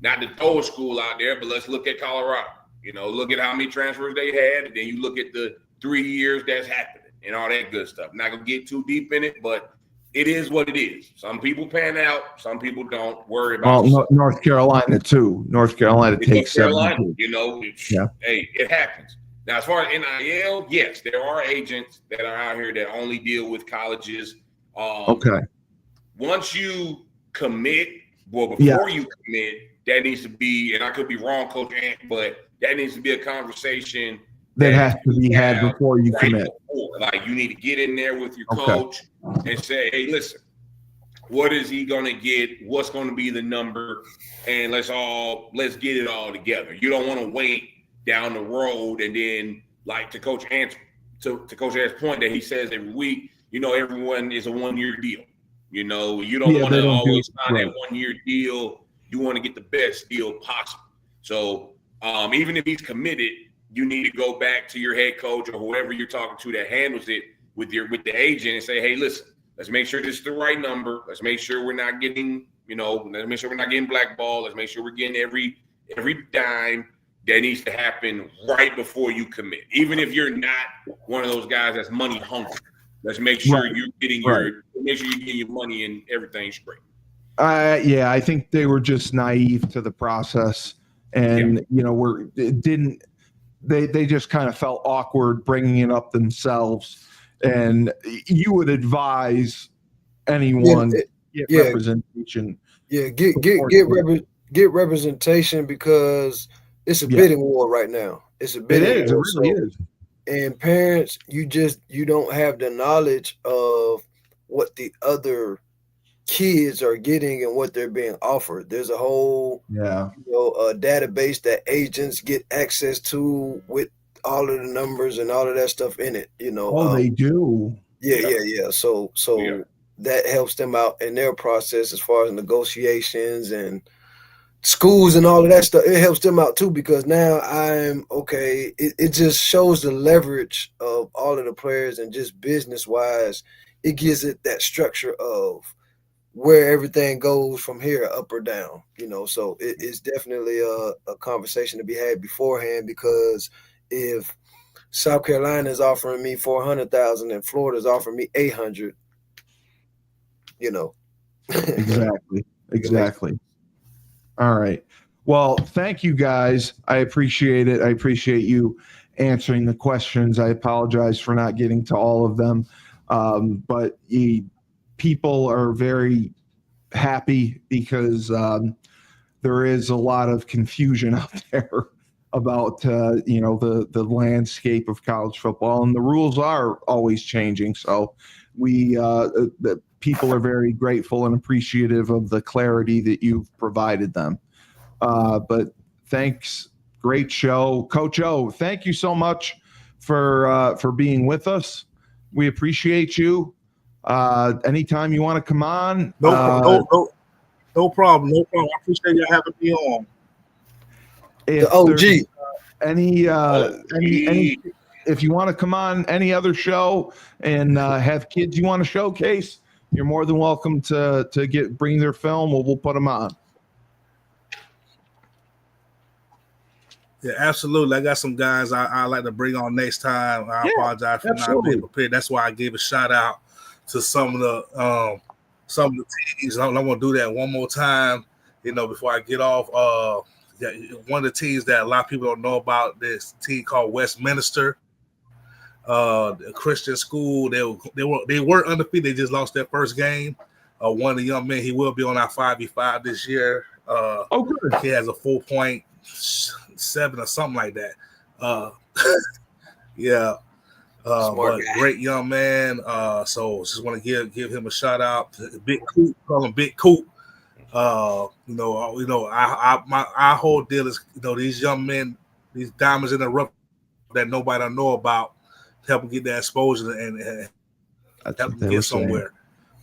not to throw a school out there, but let's look at Colorado. You know, look at how many transfers they had, and then you look at the 3 years that's happening and all that good stuff. Not gonna get too deep in it, but it is what it is. Some people pan out, some people don't. Worry about. Well, North Carolina too. North Carolina takes 7. You know, yeah. Hey, it happens. Now, as far as NIL, yes, there are agents that are out here that only deal with colleges. Okay. Once you commit, before you commit, that needs to be, and I could be wrong, Coach Ant, but that needs to be a conversation that has to be had before you commit. Like, you need to get in there with your coach and say, hey, listen, what is he going to get? What's going to be the number? And let's get it all together. You don't want to wait down the road and then, like, to Coach Ant's point that he says every week, you know, everyone is a 1-year deal. You know, you don't want to always sign that 1-year deal. You want to get the best deal possible. So even if he's committed, you need to go back to your head coach or whoever you're talking to that handles it with the agent and say, hey, listen, let's make sure this is the right number. Let's make sure we're not getting, let's make sure we're not getting blackballed. Let's make sure we're getting every dime. That needs to happen right before you commit. Even if you're not one of those guys that's money hungry, let's make sure you're getting your money and everything straight. Yeah, I think they were just naive to the process, and they just kind of felt awkward bringing it up themselves. And you would advise anyone get representation. Yeah, get representation because it's a bidding war right now. It's a bidding war. It really is. And parents, you don't have the knowledge of what the other kids are getting and what they're being offered. There's a whole database that agents get access to with all of the numbers and all of that stuff in it. They do. Yeah. So that helps them out in their process as far as negotiations and schools and all of that stuff. It helps them out too, because now I'm okay. It just shows the leverage of all of the players, and just business wise, it gives it that structure of where everything goes from here, up or down. So it's definitely a conversation to be had beforehand, because if South Carolina is offering me $400,000 and Florida is offering me $800,000, Exactly. All right. Well, thank you guys. I appreciate it. I appreciate you answering the questions. I apologize for not getting to all of them. But people are very happy because there is a lot of confusion out there about the landscape of college football, and the rules are always changing. So the people are very grateful and appreciative of the clarity that you've provided them. But thanks. Great show. Coach O, thank you so much for being with us. We appreciate you. Anytime you want to come on. No problem. I appreciate you having me on. The OG. If you want to come on any other show and have kids you want to showcase, you're more than welcome to bring their film. We'll put them on. Yeah, absolutely. I got some guys I like to bring on next time. I apologize for not being prepared. That's why I gave a shout out to some of the teams. I'm going to do that one more time, before I get off. One of the teams that a lot of people don't know about, this team called Westminster, a Christian school. They were undefeated. They just lost their first game. One of the young men, he will be on our 5v5 this year. Good. He has a 4.7 or something like that. But great young man. So just want to give him a shout out. Big Coop, call him Big Coop. Our whole deal is, these young men, these diamonds in the rough that nobody don't know about, help them get that exposure and help them get somewhere.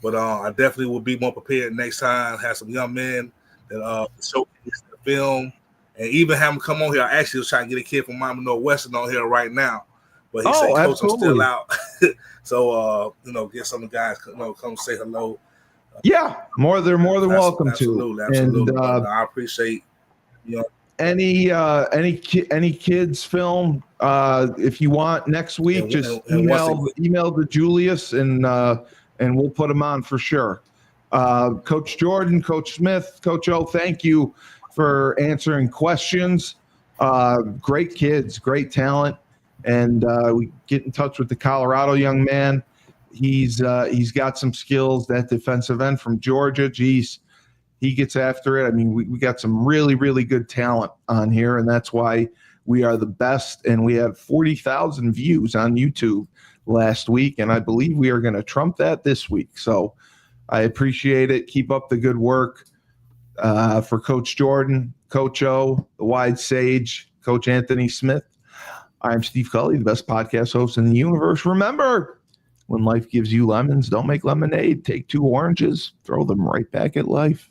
But I definitely will be more prepared next time. Have some young men that showcase the film, and even have them come on here. I actually was trying to get a kid from Miami Northwestern on here right now, but he said, "Coach, I'm still out." So get some of the guys come say hello. They're more than welcome to. Absolutely. And I appreciate any kids film, if you want next week, just email to Julius and we'll put them on for sure. Coach Jordan, Coach Smith, Coach O, thank you for answering questions. Great kids, great talent, and we get in touch with the Colorado young man. He's got some skills. That defensive end from Georgia, geez, he gets after it. I mean, we got some really, really good talent on here, and that's why we are the best. And we had 40,000 views on YouTube last week, and I believe we are going to trump that this week. So I appreciate it. Keep up the good work. For Coach Jordan, Coach O, the Wide Sage, Coach Anthony Smith, I'm Steve Cully, the best podcast host in the universe. Remember, when life gives you lemons, don't make lemonade. Take 2 oranges, throw them right back at life.